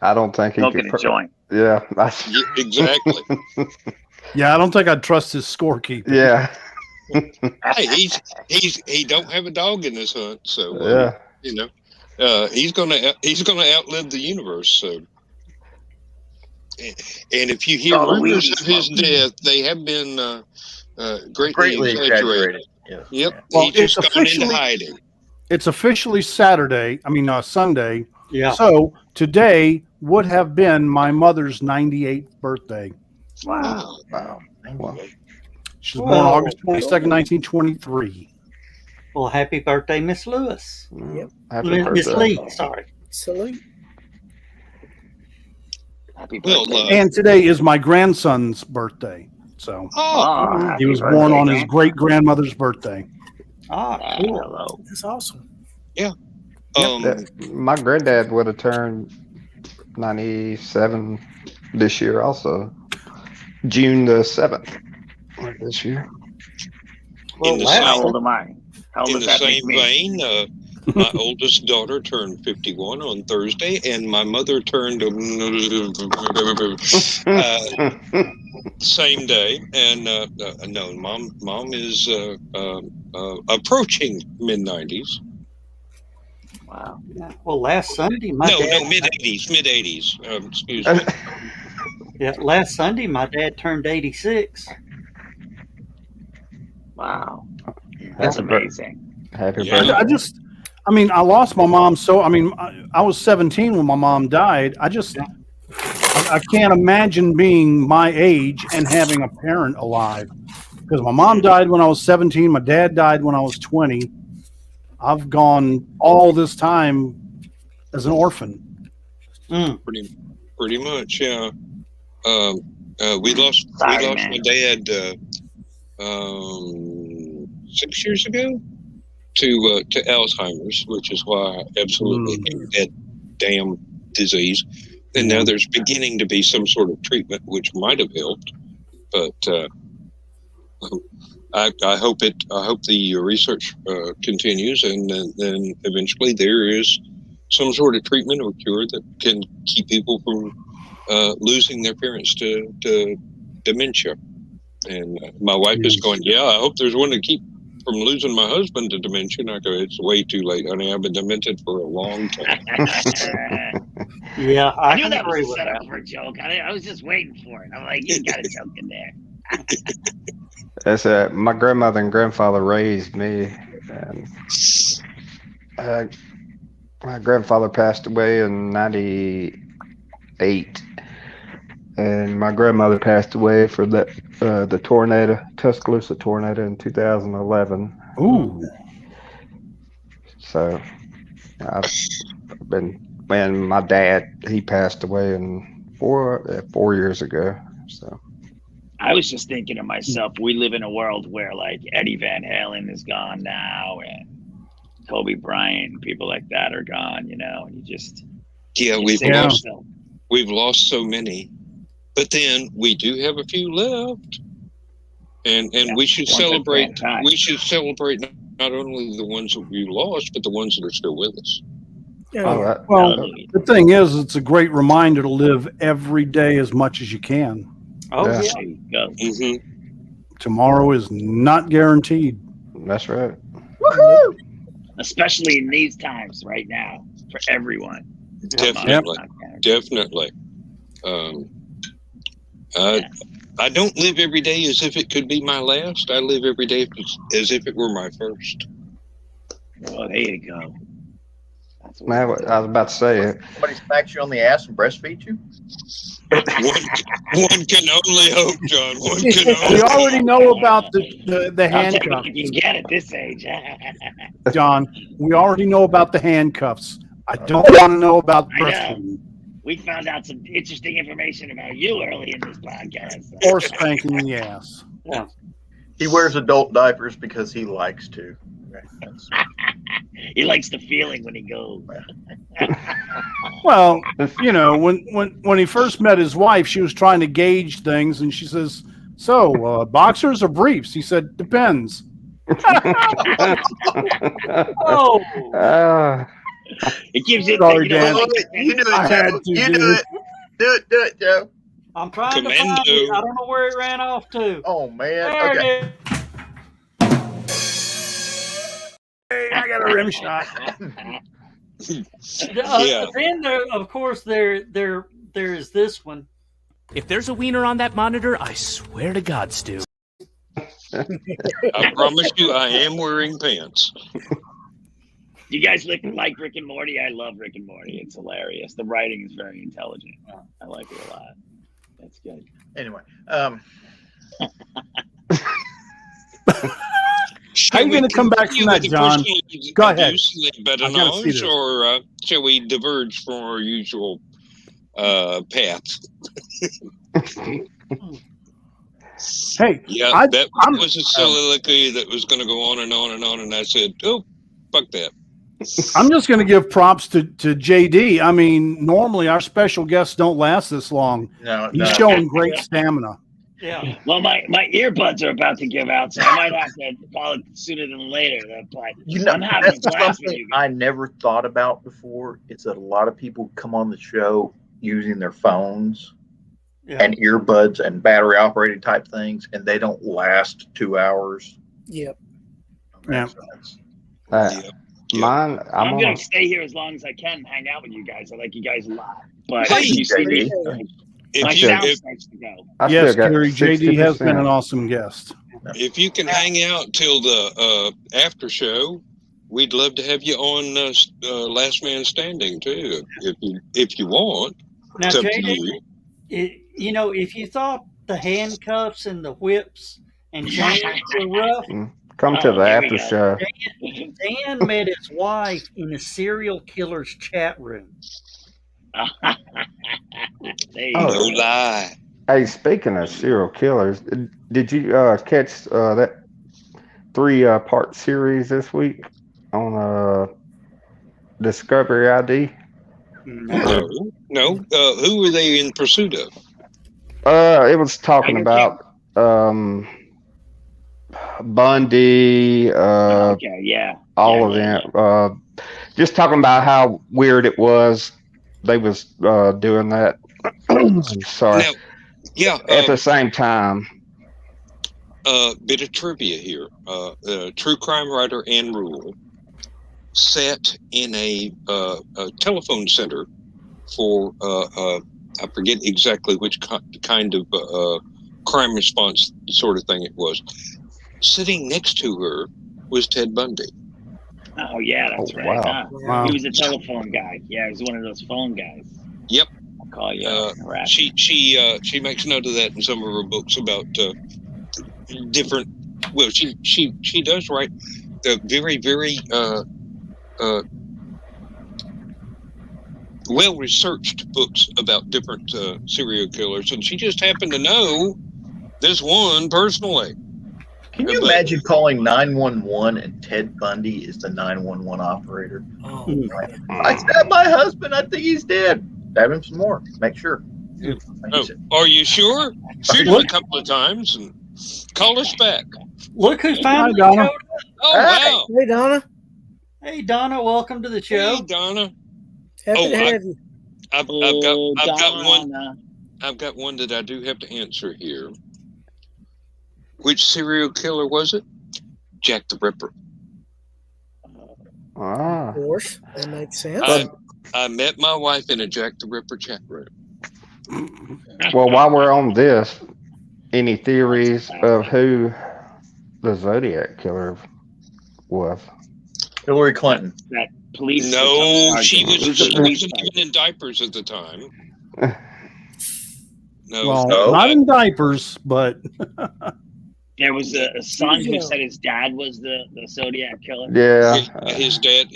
I don't think he Smoking could. a joint. Yeah. Exactly. Yeah, I don't think I'd trust his scorekeeper. Yeah. Hey, he don't have a dog in this hunt, so he's gonna outlive the universe. So, and if you hear rumors of his death, they have been greatly exaggerated. Yes. Yep. Well, he just got into hiding. It's officially Sunday. Yeah. So today would have been my mother's 98th birthday. Wow. She was born August 22nd, 1923. Well, happy birthday, Miss Lewis. Yep. Miss Lee, sorry. Salute. Happy birthday. And today is my grandson's birthday. So he was born on his great grandmother's birthday. Cool. That's awesome. Yeah. My granddad would have turned 97 this year also. June the 7th this year. Well, how old am I? How old In does the that same make me? vein, My oldest daughter turned 51 on Thursday, and my mother turned same day. And no, mom is approaching mid-90s. Wow. Yeah. Well, last Sunday, my No, dad. mid-80s. Excuse me. Yeah, last Sunday, my dad turned 86. Wow. That's amazing. Happy Yeah. birthday. I lost my mom. So, I was 17 when my mom died. I can't imagine being my age and having a parent alive. Because my mom died when I was 17. My dad died when I was 20. I've gone all this time as an orphan. Pretty much, yeah. We lost Sorry, my dad 6 years ago to Alzheimer's, which is why I absolutely hate that damn disease. And now there's beginning to be some sort of treatment which might have helped, but I hope the research continues, and then eventually there is some sort of treatment or cure that can keep people from losing their parents to dementia. And my wife is going, yeah, I hope there's one to keep from losing my husband to dementia. And I go, it's way too late, honey. I've been demented for a long time. Yeah, I knew that was a setup for a joke. I was just waiting for it. I'm like, you got a joke in there. That's my grandmother and grandfather raised me, and my grandfather passed away in '98, and my grandmother passed away for the Tuscaloosa tornado in 2011. Ooh. So I've been, when my dad, he passed away 4 years ago. So I was just thinking to myself, we live in a world where like Eddie Van Halen is gone now, and Kobe Bryant, people like that are gone, and you just we've lost so many, but then we do have a few left, and we should celebrate. We should celebrate not only the ones that we lost, but the ones that are still with us. Yeah. Well, the thing is, it's a great reminder to live every day as much as you can. Oh, yeah. Mm-hmm. Tomorrow is not guaranteed. That's right. Woohoo! Especially in these times right now for everyone. Definitely. I don't live every day as if it could be my last. I live every day as if it were my first. Oh, there you go. Man, I was about to say, somebody smacks you on the ass and breastfeeds you? One can only hope, John. One can only We already know about the handcuffs. You can get at this age. John, we already know about the handcuffs. I don't want to know about breastfeeding. We found out some interesting information about you early in this podcast. Or spanking the ass. Yeah. He wears adult diapers because he likes to. He likes the feeling when he goes. Well, when he first met his wife, she was trying to gauge things, and she says, "So, boxers or briefs?" He said, "Depends." Oh. It gives you. Sorry, Dan. You do it, Joe. You do it. Do it, Joe. I'm trying to find it. I don't know where it ran off to. Oh man. There Okay. it is. Hey, I got a rim shot. Then of course there's this one. If there's a wiener on that monitor, I swear to God, Stu. I promise you, I am wearing pants. You guys like Rick and Morty? I love Rick and Morty. It's hilarious. The writing is very intelligent. I like it a lot. That's good. Anyway, How are you going to come back from that, John? Go ahead. Or shall we diverge from our usual path? Hey, yeah, that was a soliloquy that was going to go on and on and on, and I said, "Oh, fuck that." I'm just going to give props to JD. I mean, normally our special guests don't last this long. No, He's showing great stamina. Yeah. Well, my earbuds are about to give out, so I might have to call it sooner than later. But I'm having a that's blast with something you guys. I never thought about before. Is that a lot of people come on the show using their phones and earbuds and battery operated type things, and they don't last 2 hours. Yep. Yeah. Mine, I'm gonna stay here as long as I can and hang out with you guys. I like you guys a lot. But Hey, you see me, my sound if, starts to go. Yes, Gary, JD has been an awesome guest. if you can hang out till the after show, we'd love to have you on Last Man Standing too, if you want. Now, It's up to JD, you. if you thought the handcuffs and the whips and chains were rough, come to the after show. Dan met his wife in a serial killer's chat room. No lie. Hey, speaking of serial killers, did you catch that 3-part series this week on Discovery ID? No. Who were they in pursuit of? It was talking about Bundy. Okay, yeah. All of them. Just talking about how weird it was. They was doing that. I'm sorry. Now, yeah. At the same time. Bit of trivia here. True crime writer Ann Rule sat in a telephone center for I forget exactly which kind of crime response sort of thing it was. Sitting next to her was Ted Bundy. Oh yeah, that's right. Wow. Huh? Wow. He was a telephone guy. Yeah, he was one of those phone guys. Yep. I'll call you. She makes note of that in some of her books about different. Well, she does write very very well researched books about different serial killers, and she just happened to know this one personally. Can you imagine calling 911 and Ted Bundy is the 911 operator? Oh, I stabbed my husband. I think he's dead. Stab him some more. Make sure. Oh, are you sure? Shoot him a couple of times and call us back. Look who finally Donna. showed up. Oh, wow. Hey, Donna. Hey, Donna, welcome to the show. Hey, Donna. Happy to have you. I've got one that I do have to answer here. Which serial killer was it? Jack the Ripper. Of course, that makes sense. I met my wife in a Jack the Ripper chat room. Well, while we're on this, any theories of who the Zodiac killer was? Hillary Clinton. That police. No, she sergeant. wasn't even in diapers at the time. No. Well, not in diapers, but There was a son who said his dad was the Zodiac killer. Yeah. His dad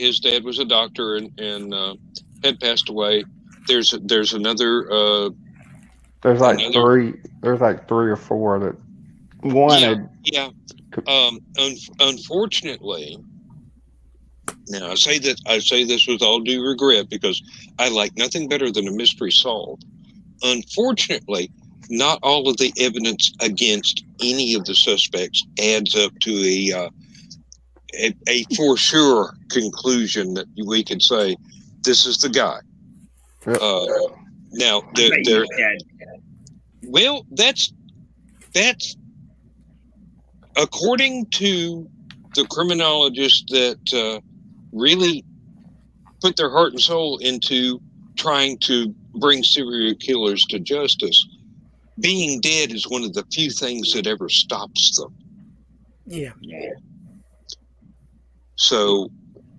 was a doctor and had passed away. There's another. There's like three. There's like 3 or 4 that wanted. Yeah. Unfortunately, now I say this with all due regret because I like nothing better than a mystery solved. Unfortunately, not all of the evidence against any of the suspects adds up to a for sure conclusion that we could say this is the guy. Yep. Now, well, that's according to the criminologists that really put their heart and soul into trying to bring serial killers to justice. Being dead is one of the few things that ever stops them. Yeah. So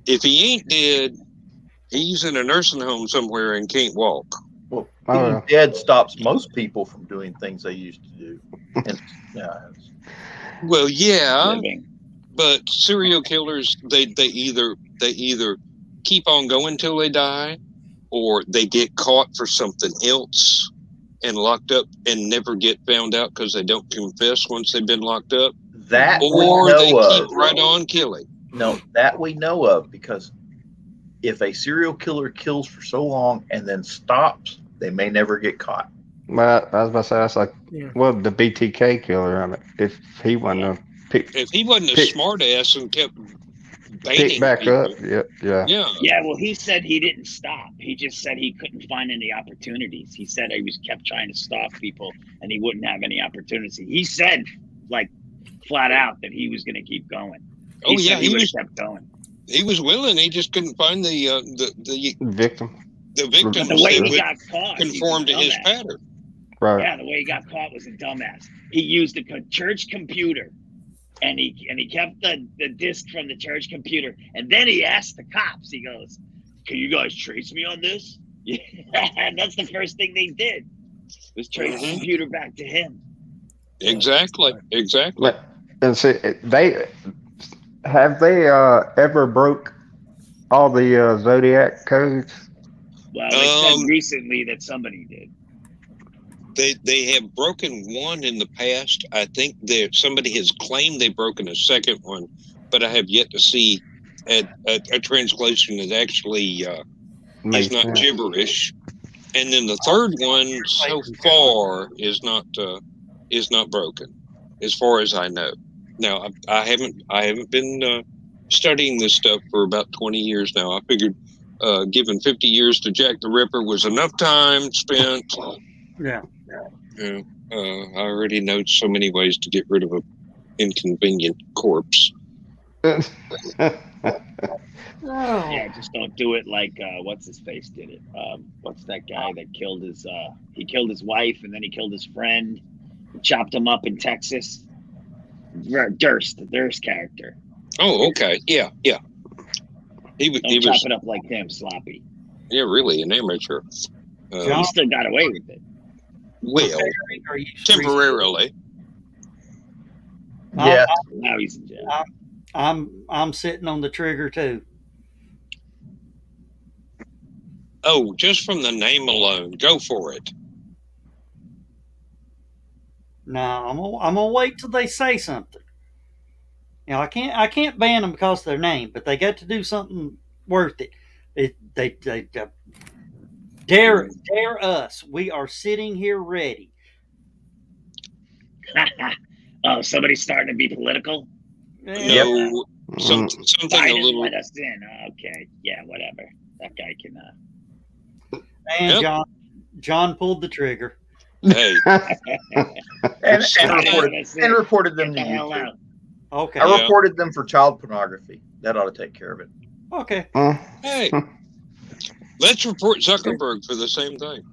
if he ain't dead, he's in a nursing home somewhere and can't walk. Well, being dead stops most people from doing things they used to do. And, Well, yeah, but serial killers, they either keep on going till they die, or they get caught for something else and locked up and never get found out because they don't confess once they've been locked up. That or we know they of. keep right on killing. No, that we know of, because if a serial killer kills for so long and then stops, they may never get caught. But I was about to say that's like, Yeah. well, the BTK killer. I mean, if he wasn't a If he wasn't a smart ass and kept pick baiting back people, up, yeah. Yeah, well, he said he didn't stop. He just said he couldn't find any opportunities. He said he was kept trying to stop people, and he wouldn't have any opportunity. He said, like, flat out that he was going to keep going. He said he would have kept going. He was willing. He just couldn't find the victim. The victim. But the way he got caught conformed to his pattern. Right. Yeah, the way he got caught was a dumbass. He used a church computer, and he kept the disc from the church computer, and then he asked the cops. He goes, "Can you guys trace me on this?" And that's the first thing they did, was trace the computer back to him. Exactly. And see, they ever broke all the Zodiac codes? Well, they said recently that somebody did. They have broken one in the past. I think somebody has claimed they've broken a second one, but I have yet to see a translation that actually is not gibberish. And then the third one so far is not broken, as far as I know. Now I haven't been studying this stuff for about 20 years now. I figured given 50 years to Jack the Ripper was enough time spent. Yeah. I already know so many ways to get rid of an inconvenient corpse. Yeah, just don't do it like what's his face did it. What's that guy that killed his wife and then he killed his friend, chopped him up in Texas? Durst, the Durst character. Oh, okay, yeah. He was chop it up like him, sloppy. Yeah, really, an amateur. He still got away with it. Well, temporarily. Yeah. Now he's in jail. I'm sitting on the trigger too. Oh, just from the name alone, go for it. No, I'm gonna wait till they say something. You know, I can't ban them because of their name, but they got to do something worth it. They dare us. We are sitting here ready. Oh, somebody's starting to be political. No, something Biden a little. let us in. Okay, yeah, whatever. That guy can. And John pulled the trigger. Hey, and reported them to YouTube. Okay, I reported them for child pornography. That ought to take care of it. Okay. Hey, let's report Zuckerberg for the same thing.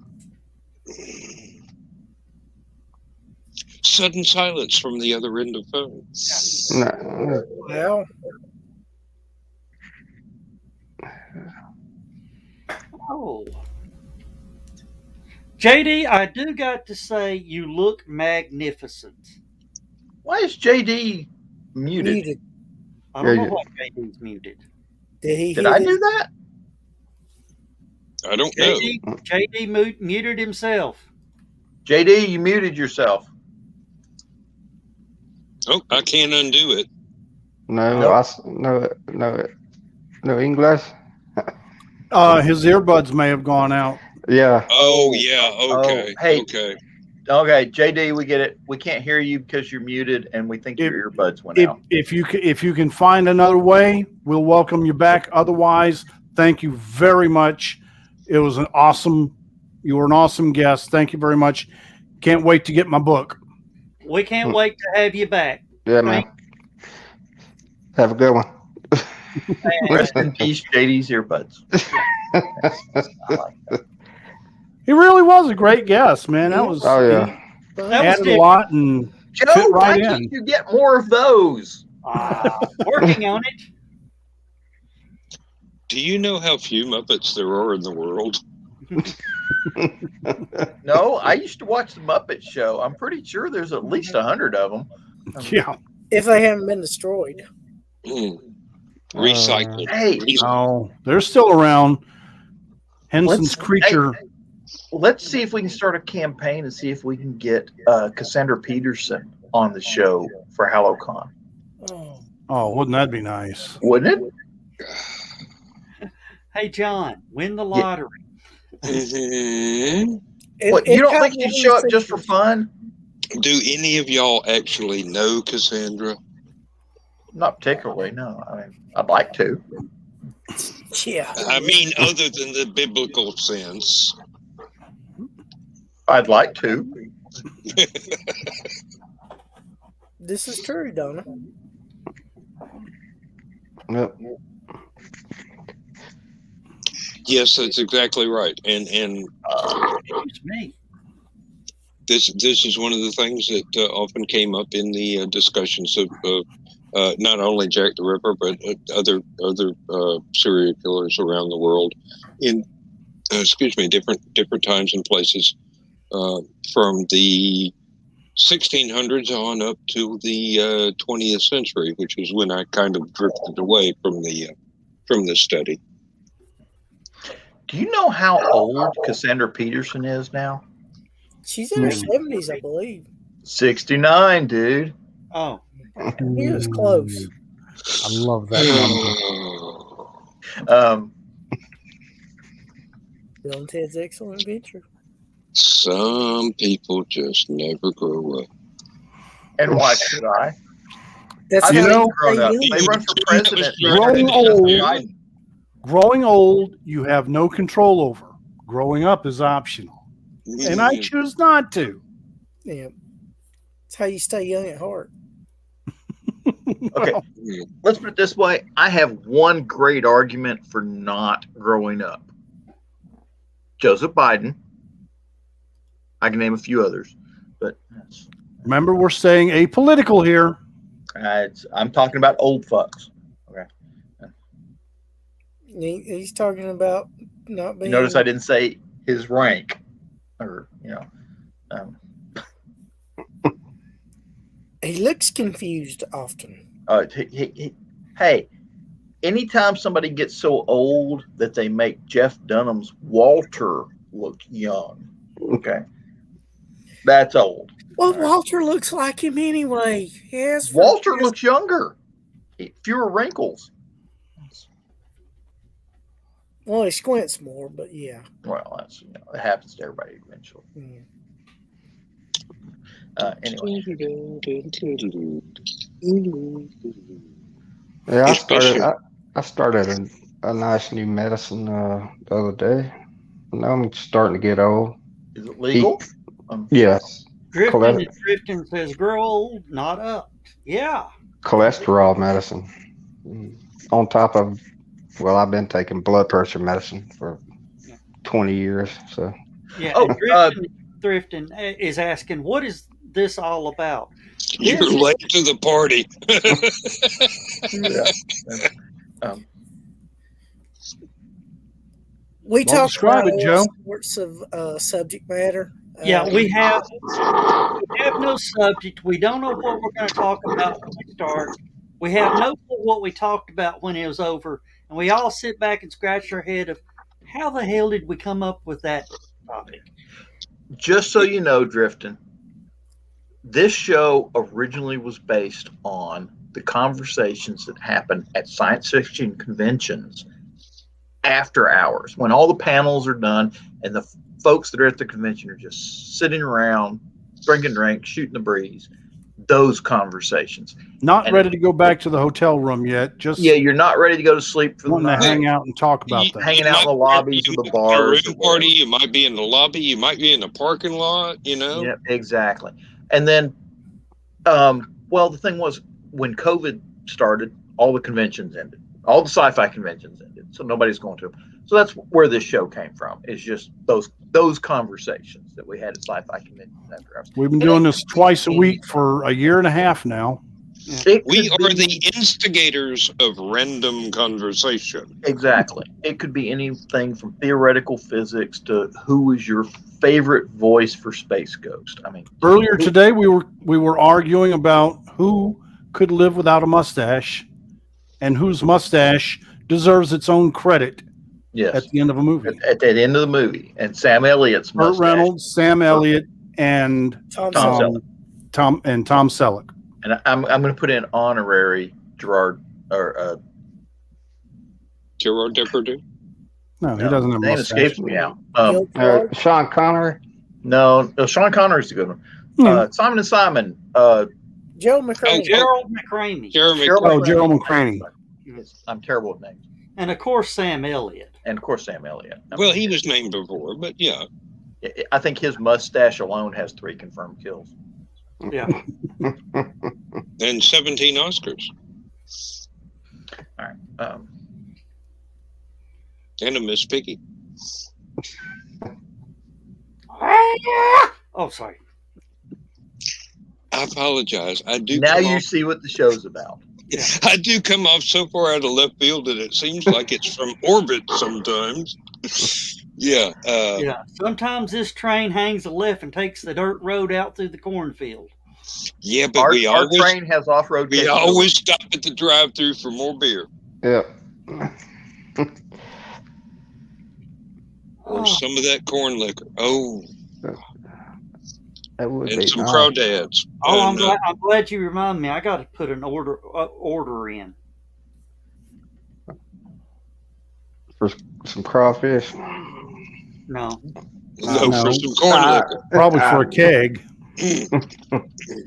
Sudden silence from the other end of the phone. Well, oh, JD, I do got to say you look magnificent. Why is JD muted? I don't know why JD's muted. Did I do that? I don't know. JD muted himself. JD, you muted yourself. Oh, I can't undo it. No English. His earbuds may have gone out. Yeah. Oh, yeah. Okay. Okay, JD, we get it. We can't hear you because you're muted, and we think your earbuds went out. If you can find another way, we'll welcome you back. Otherwise, thank you very much. You were an awesome guest. Thank you very much. Can't wait to get my book. We can't wait to have you back. Yeah, man. Have a good one. Rest in peace, JD's earbuds. He really was a great guest, man. That was added a lot and Joe, fit why right can't in. you get more of those? Working on it. Do you know how few Muppets there are in the world? No, I used to watch the Muppet Show. I'm pretty sure there's at least 100 of them. Yeah. If they haven't been destroyed. Recycled. No, they're still around. Henson's creature. Hey, let's see if we can start a campaign and see if we can get Cassandra Peterson on the show for HallowCon. Oh, wouldn't that be nice? Wouldn't it? Hey, John, win the lottery. If What, you don't think you'd show up just for fun? Do any of y'all actually know Cassandra? Not particularly, no. I mean, I'd like to. Yeah. I mean, other than the biblical sense. I'd like to. This is true, Donna. Yep. Yes, that's exactly right. And It's me. this is one of the things that often came up in the discussions of not only Jack the Ripper, but other serial killers around the world in different times and places, from the 1600s on up to the 20th century, which is when I kind of drifted away from the study. Do you know how old Cassandra Peterson is now? She's in her 70s, I believe. 69, dude. Oh, He was close. I love that number. Bill and Ted's Excellent Adventure. Some people just never grow up. And why should I? That's I've how seen they grown up. do They it. run for president. Growing old. Biden. Growing old, you have no control over. Growing up is optional. And I choose not to. Yeah. It's how you stay young at heart. Okay, let's put it this way. I have one great argument for not growing up. Joseph Biden. I can name a few others, but Remember, we're staying apolitical here. I'm talking about old fucks. Okay. He's talking about not being. You notice I didn't say his rank, or He looks confused often. Hey, anytime somebody gets so old that they make Jeff Dunham's Walter look young, okay, that's old. Well, Walter looks like him anyway. Yes. Walter looks younger, fewer wrinkles. Well, he squints more, but yeah. Well, that's it happens to everybody eventually. Mm. Anyway. Yeah, I started a nice new medicine the other day. Now I'm starting to get old. Is it legal? Yes. Drifting says grow old, not up. Yeah. Cholesterol medicine. On top of, well, I've been taking blood pressure medicine for 20 years. So. Yeah. Thrifton is asking, what is this all about? You're late to the party. We Well, talked describe about it, Joe. all sorts of subject matter. Yeah, we have no subject. We don't know what we're going to talk about when we start. We have no clue what we talked about when it was over, and we all sit back and scratch our head of how the hell did we come up with that topic? Just so you know, Drifton, this show originally was based on the conversations that happen at science fiction conventions after hours, when all the panels are done and the folks that are at the convention are just sitting around, drinking drinks, shooting the breeze. Those conversations. Not ready to go back to the hotel room yet. Just you're not ready to go to sleep for the wanting night. to hang out and talk about that. Hanging out in the lobbies of the bars. Room party. You might be in the lobby. You might be in the parking lot. Yeah, exactly. And then, well, the thing was, when COVID started, all the conventions ended. All the sci-fi conventions ended, so nobody's going to them. So that's where this show came from. Is just those conversations that we had at sci-fi conventions after hours. We've been doing this twice a week for a year and a half now. We are the instigators of random conversation. Exactly. It could be anything from theoretical physics to who is your favorite voice for Space Ghost. I mean, earlier today we were arguing about who could live without a mustache and whose mustache deserves its own credit. Yes. At the end of a movie. At the end of the movie, and Sam Elliott's mustache. Burt Reynolds, Sam Elliott, and Tom Selleck. And I'm going to put in honorary Gerard Gerard Depardieu. No, he doesn't have a name mustache. escapes me now. Sean Connery. No, Sean Connery's a good one. Simon and Simon. Joe McCraney. Gerald McCraney. Gerald McCraney. Yes, I'm terrible with names. And of course, Sam Elliott. And of course, Sam Elliott. Well, he was named before, but yeah. I think his mustache alone has 3 confirmed kills. Yeah. And 17 Oscars. All right. And a Miss Piggy. Oh, sorry. I apologize. I do. Now you see what the show's about. Yeah. I do come off so far out of left field that it seems like it's from orbit sometimes. Yeah. Yeah. Sometimes this train hangs a left and takes the dirt road out through the cornfield. Yeah, but our train has off-road. We always stop at the drive-through for more beer. Yeah. Or some of that corn liquor. Oh. That would And be some nice. crawdads. Oh, And, I'm glad you remind me. I got to put an order in. For some crawfish. No. No, for some corn liquor. Probably for a keg.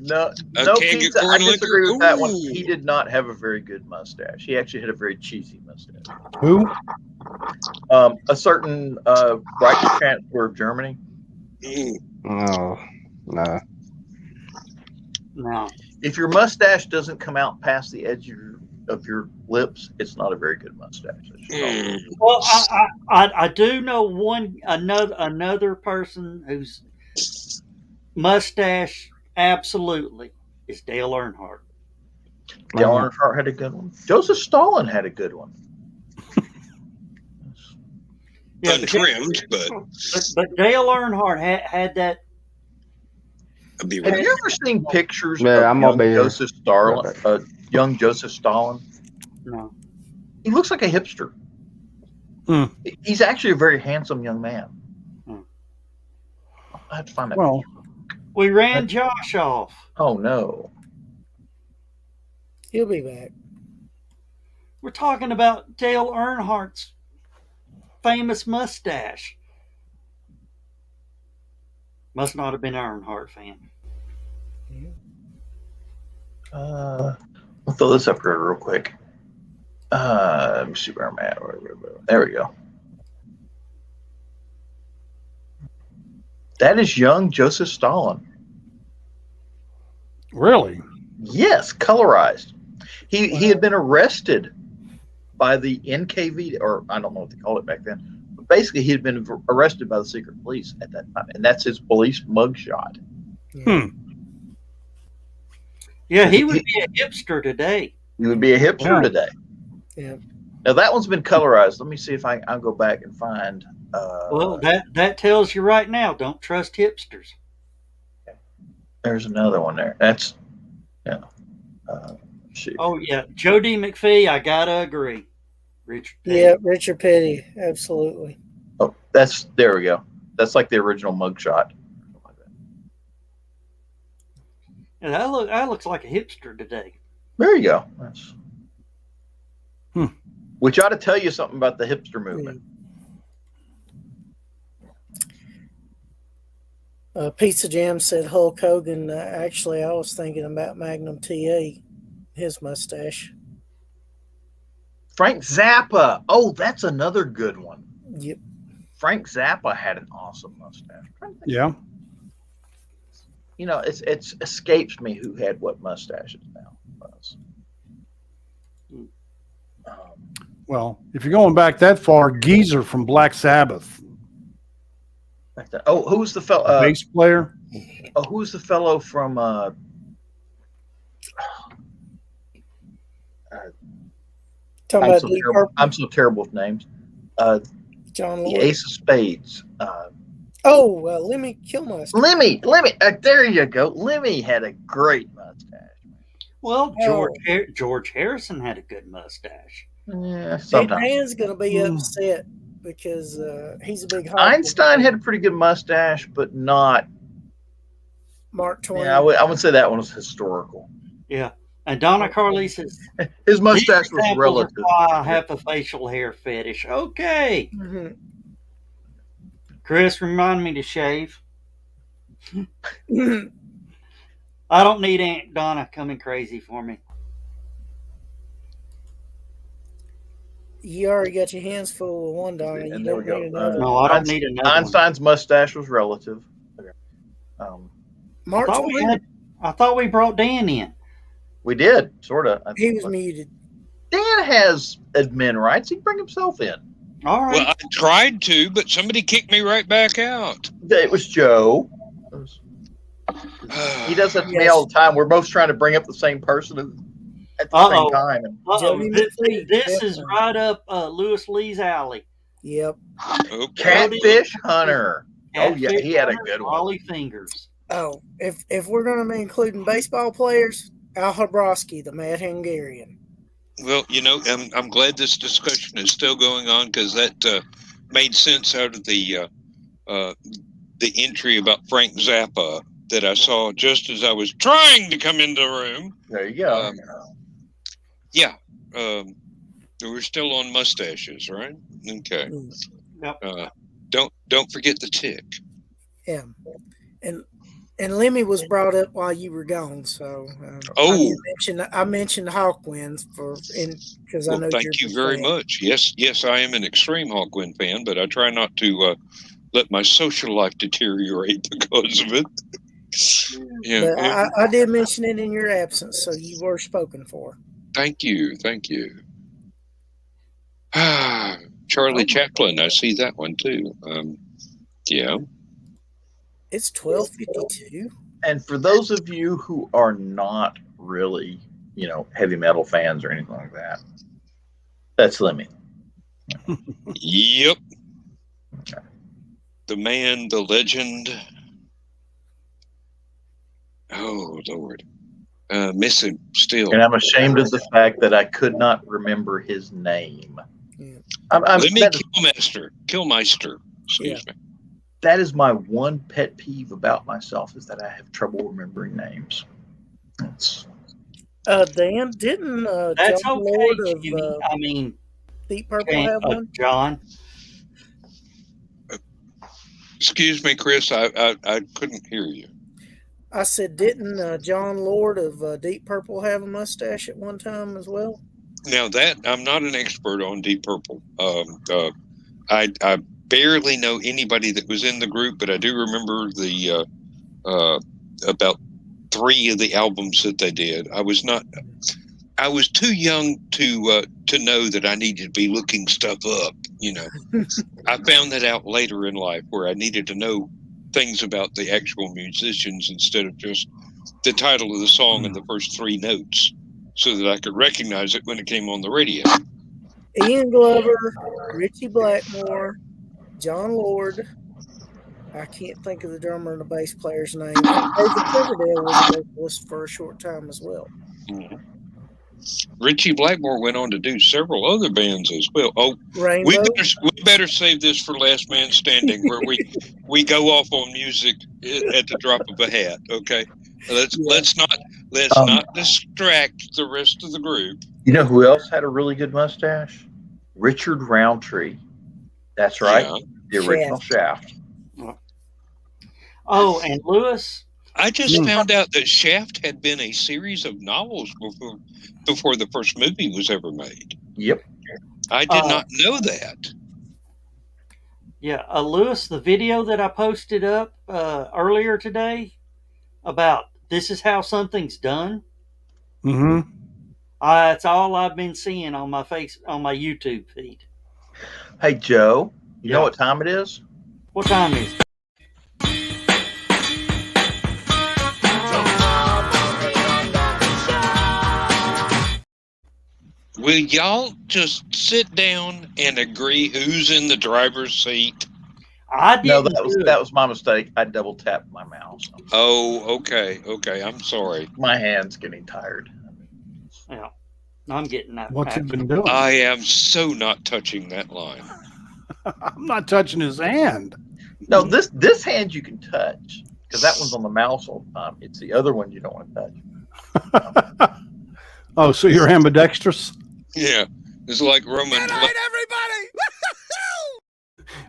No keg of pizza. I corn disagree liquor? with that one. Ooh. He did not have a very good mustache. He actually had a very cheesy mustache. Who? A certain Reich Chancellor of Germany. No. No. No. If your mustache doesn't come out past the edge of your lips, it's not a very good mustache. Well, I do know another person whose mustache absolutely is Dale Earnhardt. Dale Earnhardt had a good one. Joseph Stalin had a good one. Yeah, untrimmed, but Dale Earnhardt had that. Have you ever seen pictures Yeah, of I'm young gonna be Joseph Stalin? Young Joseph Stalin. No. He looks like a hipster. He's actually a very handsome young man. I have to find that. Well, we ran Josh off. Oh no. He'll be back. We're talking about Dale Earnhardt's famous mustache. Must not have been an Earnhardt fan. I'll throw this up here real quick. Let me see where I'm at. There we go. That is young Joseph Stalin. Really? Yes, colorized. He had been arrested by the NKVD, or I don't know what they called it back then. But basically, he had been arrested by the secret police at that time, and that's his police mugshot. Yeah, he would be a hipster today. He would be a hipster today. Yeah. Now that one's been colorized. Let me see if I'll go back and find. Well, that tells you right now, don't trust hipsters. There's another one there. That's shoot. Oh yeah, Joe D. McPhee. I gotta agree. Richard. Petty. Yeah, Richard Petty, absolutely. Oh, there we go. That's like the original mugshot. And that looks like a hipster today. There you go. That's, which ought to tell you something about the hipster movement. Pizza Jam said Hulk Hogan. Actually, I was thinking about Magnum TA, his mustache. Frank Zappa. Oh, that's another good one. Yep. Frank Zappa had an awesome mustache. Yeah. You know, it escapes me who had what mustaches now. Well, if you're going back that far, Geezer from Black Sabbath. Oh, who's the fellow? Bass player. Oh, who's the fellow from? I'm so terrible with names. John the Lord. Ace of Spades. Lemmy Kilmister. Lemmy. There you go. Lemmy had a great mustache. Well, George Harrison had a good mustache. Yeah, Dan's going to be upset because he's a big. Einstein had a pretty good mustache, but not Mark Twain. Yeah, I wouldn't say that one was historical. Yeah, and Donna Carlise his mustache was relative. I have a facial hair fetish. Okay. Mm-hmm. Chris, remind me to shave. I don't need Aunt Donna coming crazy for me. You already got your hands full with one, Donna. You And there we don't go. need another. No, I don't need another one. Einstein's mustache was relative. Mark I thought we brought Dan in. We did, sort of. He was muted. Dan has admin rights. He can bring himself in. All right. Well, I tried to, but somebody kicked me right back out. It was Joe. He does that to me all the time. We're both trying to bring up the same person at the same time. This is right up Lewis Lee's alley. Yep. Okay. Catfish Hunter. Oh yeah, he had a good one. Ollie Fingers. Oh, if we're going to be including baseball players, Al Habrowski, the Mad Hungarian. Well, I'm glad this discussion is still going on because that made sense out of the entry about Frank Zappa that I saw just as I was trying to come into the room. There you go. We're still on mustaches, right? Okay. Yep. Don't forget the tick. Yeah, and Lemmy was brought up while you were gone, so I mentioned Hawkwind because I know. Thank you very much. Yes, I am an extreme Hawkwind fan, but I try not to let my social life deteriorate because of it. Yeah, I did mention it in your absence, so you were spoken for. Thank you. Charlie Chaplin, I see that one too. Yeah. It's 12:52. And for those of you who are not really, heavy metal fans or anything like that, that's Lemmy. Yep. Okay. The man, the legend. Oh, Lord. Miss him still. And I'm ashamed of the fact that I could not remember his name. Yeah. Killmeister. Excuse me. That is my one pet peeve about myself is that I have trouble remembering names. Dan, didn't that's John okay, Lord of Deep Purple have one? John. Excuse me, Chris. I couldn't hear you. I said, didn't John Lord of Deep Purple have a mustache at one time as well? Now that I'm not an expert on Deep Purple. I barely know anybody that was in the group, but I do remember the about 3 of the albums that they did. I was too young to know that I needed to be looking stuff up. I found that out later in life where I needed to know things about the actual musicians instead of just the title of the song and the first 3 notes, so that I could recognize it when it came on the radio. Ian Glover, Richie Blackmore, John Lord. I can't think of the drummer and the bass player's name. David Coverdale was a vocalist for a short time as well. Mm-hmm. Richie Blackmore went on to do several other bands as well. Oh, Rainbow. we better save this for Last Man Standing, where we go off on music at the drop of a hat. Okay, let's not distract the rest of the group. You know who else had a really good mustache? Richard Roundtree. That's right, the original Shaft. Oh, and Lewis. I just found out that Shaft had been a series of novels before the first movie was ever made. Yep. I did not know that. Yeah, Lewis, the video that I posted up earlier today about this is how something's done. Mm-hmm. That's all I've been seeing on my YouTube feed. Hey, Joe, you know what time it is? What time is it? Will y'all just sit down and agree who's in the driver's seat? I didn't. No, that was my mistake. I double tapped my mouse. Oh, okay. I'm sorry. My hand's getting tired. Yeah, I'm getting that. What's it been doing? I am so not touching that line. I'm not touching his hand. No, this hand you can touch because that one's on the mouse all the time. It's the other one you don't want to touch. Oh, so you're ambidextrous? Yeah, it's like Roman. Good night, everybody.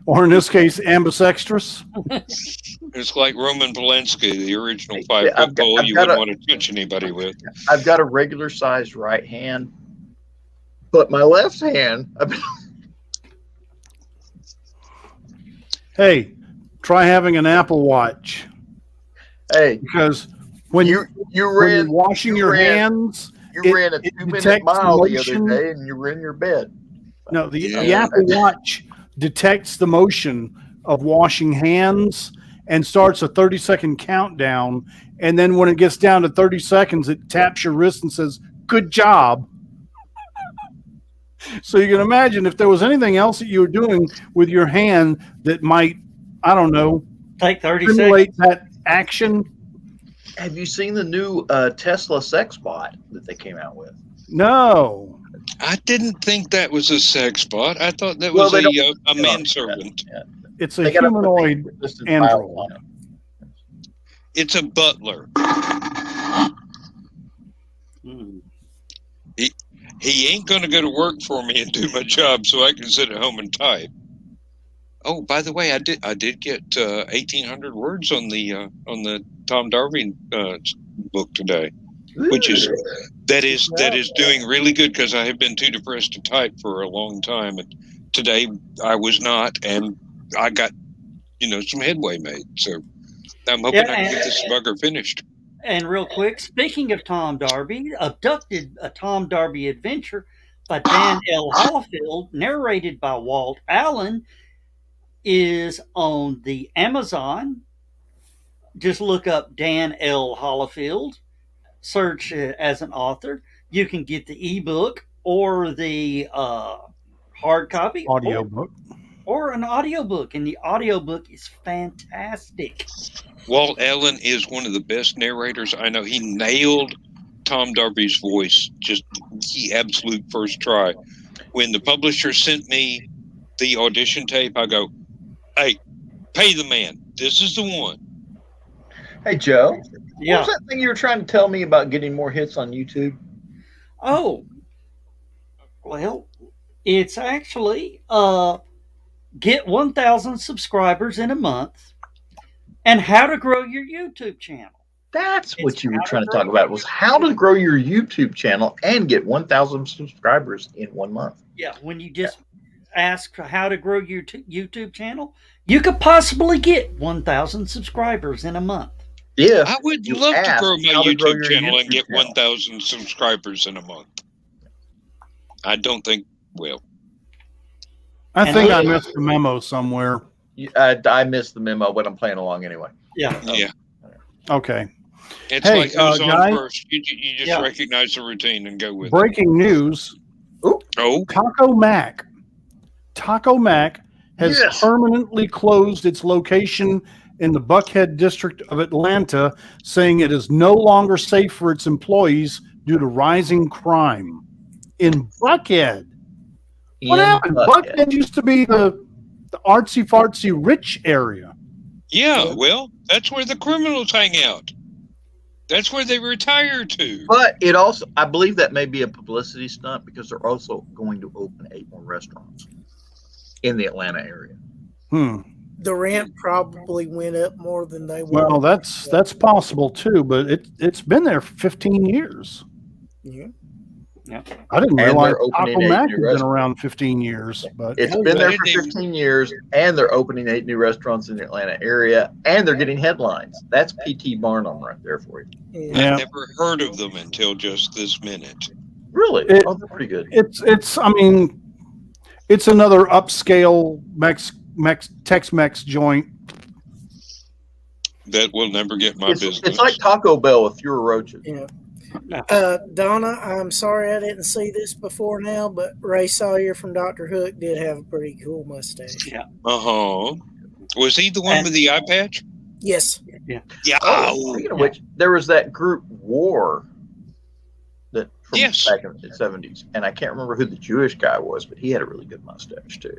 or in this case, ambidextrous. It's like Roman Polanski, the original Yeah, 5-foot pole you wouldn't want to touch anybody with. I've got a regular sized right hand, but my left hand. Hey, try having an Apple Watch. Hey, because when you're washing your hands, you ran a 2-minute mile the other day, and you were in your bed. No, the Apple Watch detects the motion of washing hands and starts a 30-second countdown. And then when it gets down to 30 seconds, it taps your wrist and says, "Good job." So you can imagine if there was anything else that you were doing with your hand that might, I don't know, take 30 simulate seconds. that action. Have you seen the new Tesla sex bot that they came out with? No. I didn't think that was a sex bot. I thought that was a manservant. Yeah. It's a humanoid android. It's a butler. He ain't going to go to work for me and do my job, so I can sit at home and type. Oh, by the way, I did get 1,800 words on the Tom Darby book today, which is that is doing really good because I have been too depressed to type for a long time, and today I was not, and I got some headway made. So I'm hoping I can get this bugger finished. And real quick, speaking of Tom Darby, Abducted, a Tom Darby adventure by Dan L. Hollifield, narrated by Walt Allen, is on the Amazon. Just look up Dan L. Hollifield, search as an author. You can get the ebook or the hard copy audiobook or an audiobook, and the audiobook is fantastic. Walt Allen is one of the best narrators I know. He nailed Tom Darby's voice, just the absolute first try. When the publisher sent me the audition tape, I go, "Hey, pay the man. This is the one." Hey, Joe. Yeah. What was that thing you were trying to tell me about getting more hits on YouTube? Oh, well, it's actually get 1,000 subscribers in a month and how to grow your YouTube channel. That's what you were trying to talk about, was how to grow your YouTube channel and get 1,000 subscribers in 1 month. Yeah, when you just ask how to grow your YouTube channel, you could possibly get 1,000 subscribers in a month. Yeah, I would love to grow my YouTube channel and get 1,000 subscribers in a month. I don't think, well. I think I missed the memo somewhere. I missed the memo, but I'm playing along anyway. Yeah. Yeah. Okay. It's like who's on first. You just recognize the routine and go with it. Breaking news. Oh. Taco Mac has permanently closed its location in the Buckhead district of Atlanta, saying it is no longer safe for its employees due to rising crime. In Buckhead. What happened? Buckhead used to be the artsy-fartsy rich area. Yeah, well, that's where the criminals hang out. That's where they retire to. But it also, I believe that may be a publicity stunt because they're also going to open 8 more restaurants in the Atlanta area. The rent probably went up more than they wanted. Well, that's possible too, but it's been there for 15 years. Yeah. Yeah. I didn't realize Taco Mac has been around 15 years, but it's been there for 15 years, and they're opening 8 new restaurants in the Atlanta area, and they're getting headlines. That's P.T. Barnum right there for you. Yeah. I've never heard of them until just this minute. Really? They're pretty good. It's another upscale Tex-Mex joint that will never get my business. It's like Taco Bell with fewer roaches. Yeah. Donna, I'm sorry I didn't see this before now, but Ray Sawyer from Dr. Hook did have a pretty cool mustache. Yeah. Was he the one with the eye patch? Yes. Yeah. Yeah. Speaking of which, there was that group War that from back in the 70s, and I can't remember who the Jewish guy was, but he had a really good mustache too.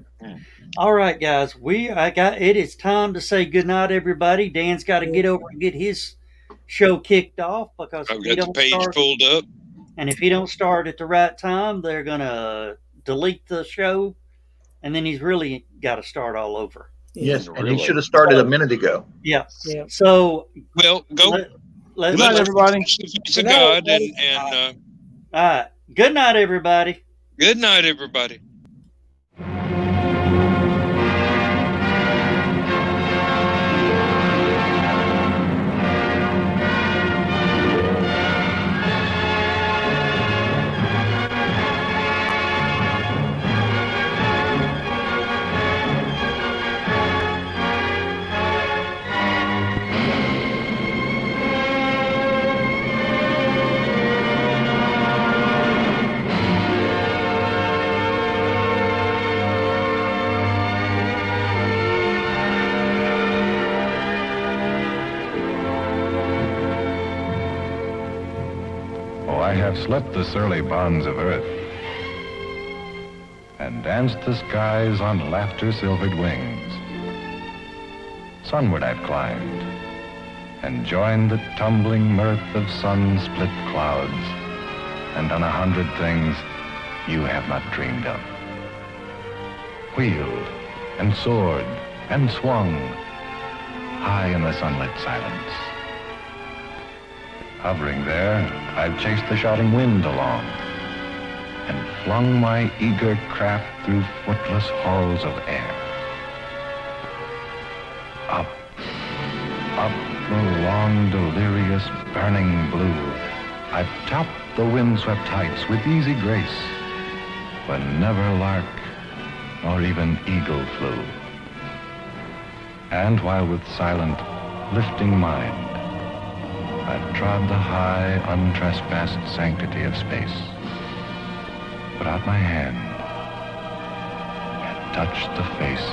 All right, guys, it is time to say goodnight, everybody. Dan's got to get over and get his show kicked off because I've got the page pulled up, and if he don't start at the right time, they're gonna delete the show and then he's really got to start all over. Yes, and he should have started a minute ago. Yeah. So, well, go. Good night, everybody. To God, and all right. Good night, everybody. Good night, everybody. I have slept the surly bonds of earth and danced the skies on laughter-silvered wings. Sunward I've climbed and joined the tumbling mirth of sun-split clouds and done 100 things you have not dreamed of. Wheeled and soared and swung high in the sunlit silence. Hovering there, I've chased the shouting wind along and flung my eager craft through footless halls of air. Up, up the long, delirious, burning blue, I've topped the windswept heights with easy grace, when never lark nor even eagle flew. And while with silent, lifting mind, I've trod the high, untrespassed sanctity of space, put out my hand and touched the face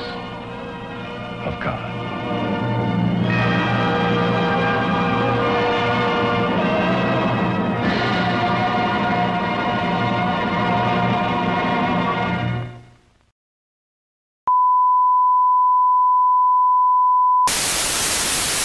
of God.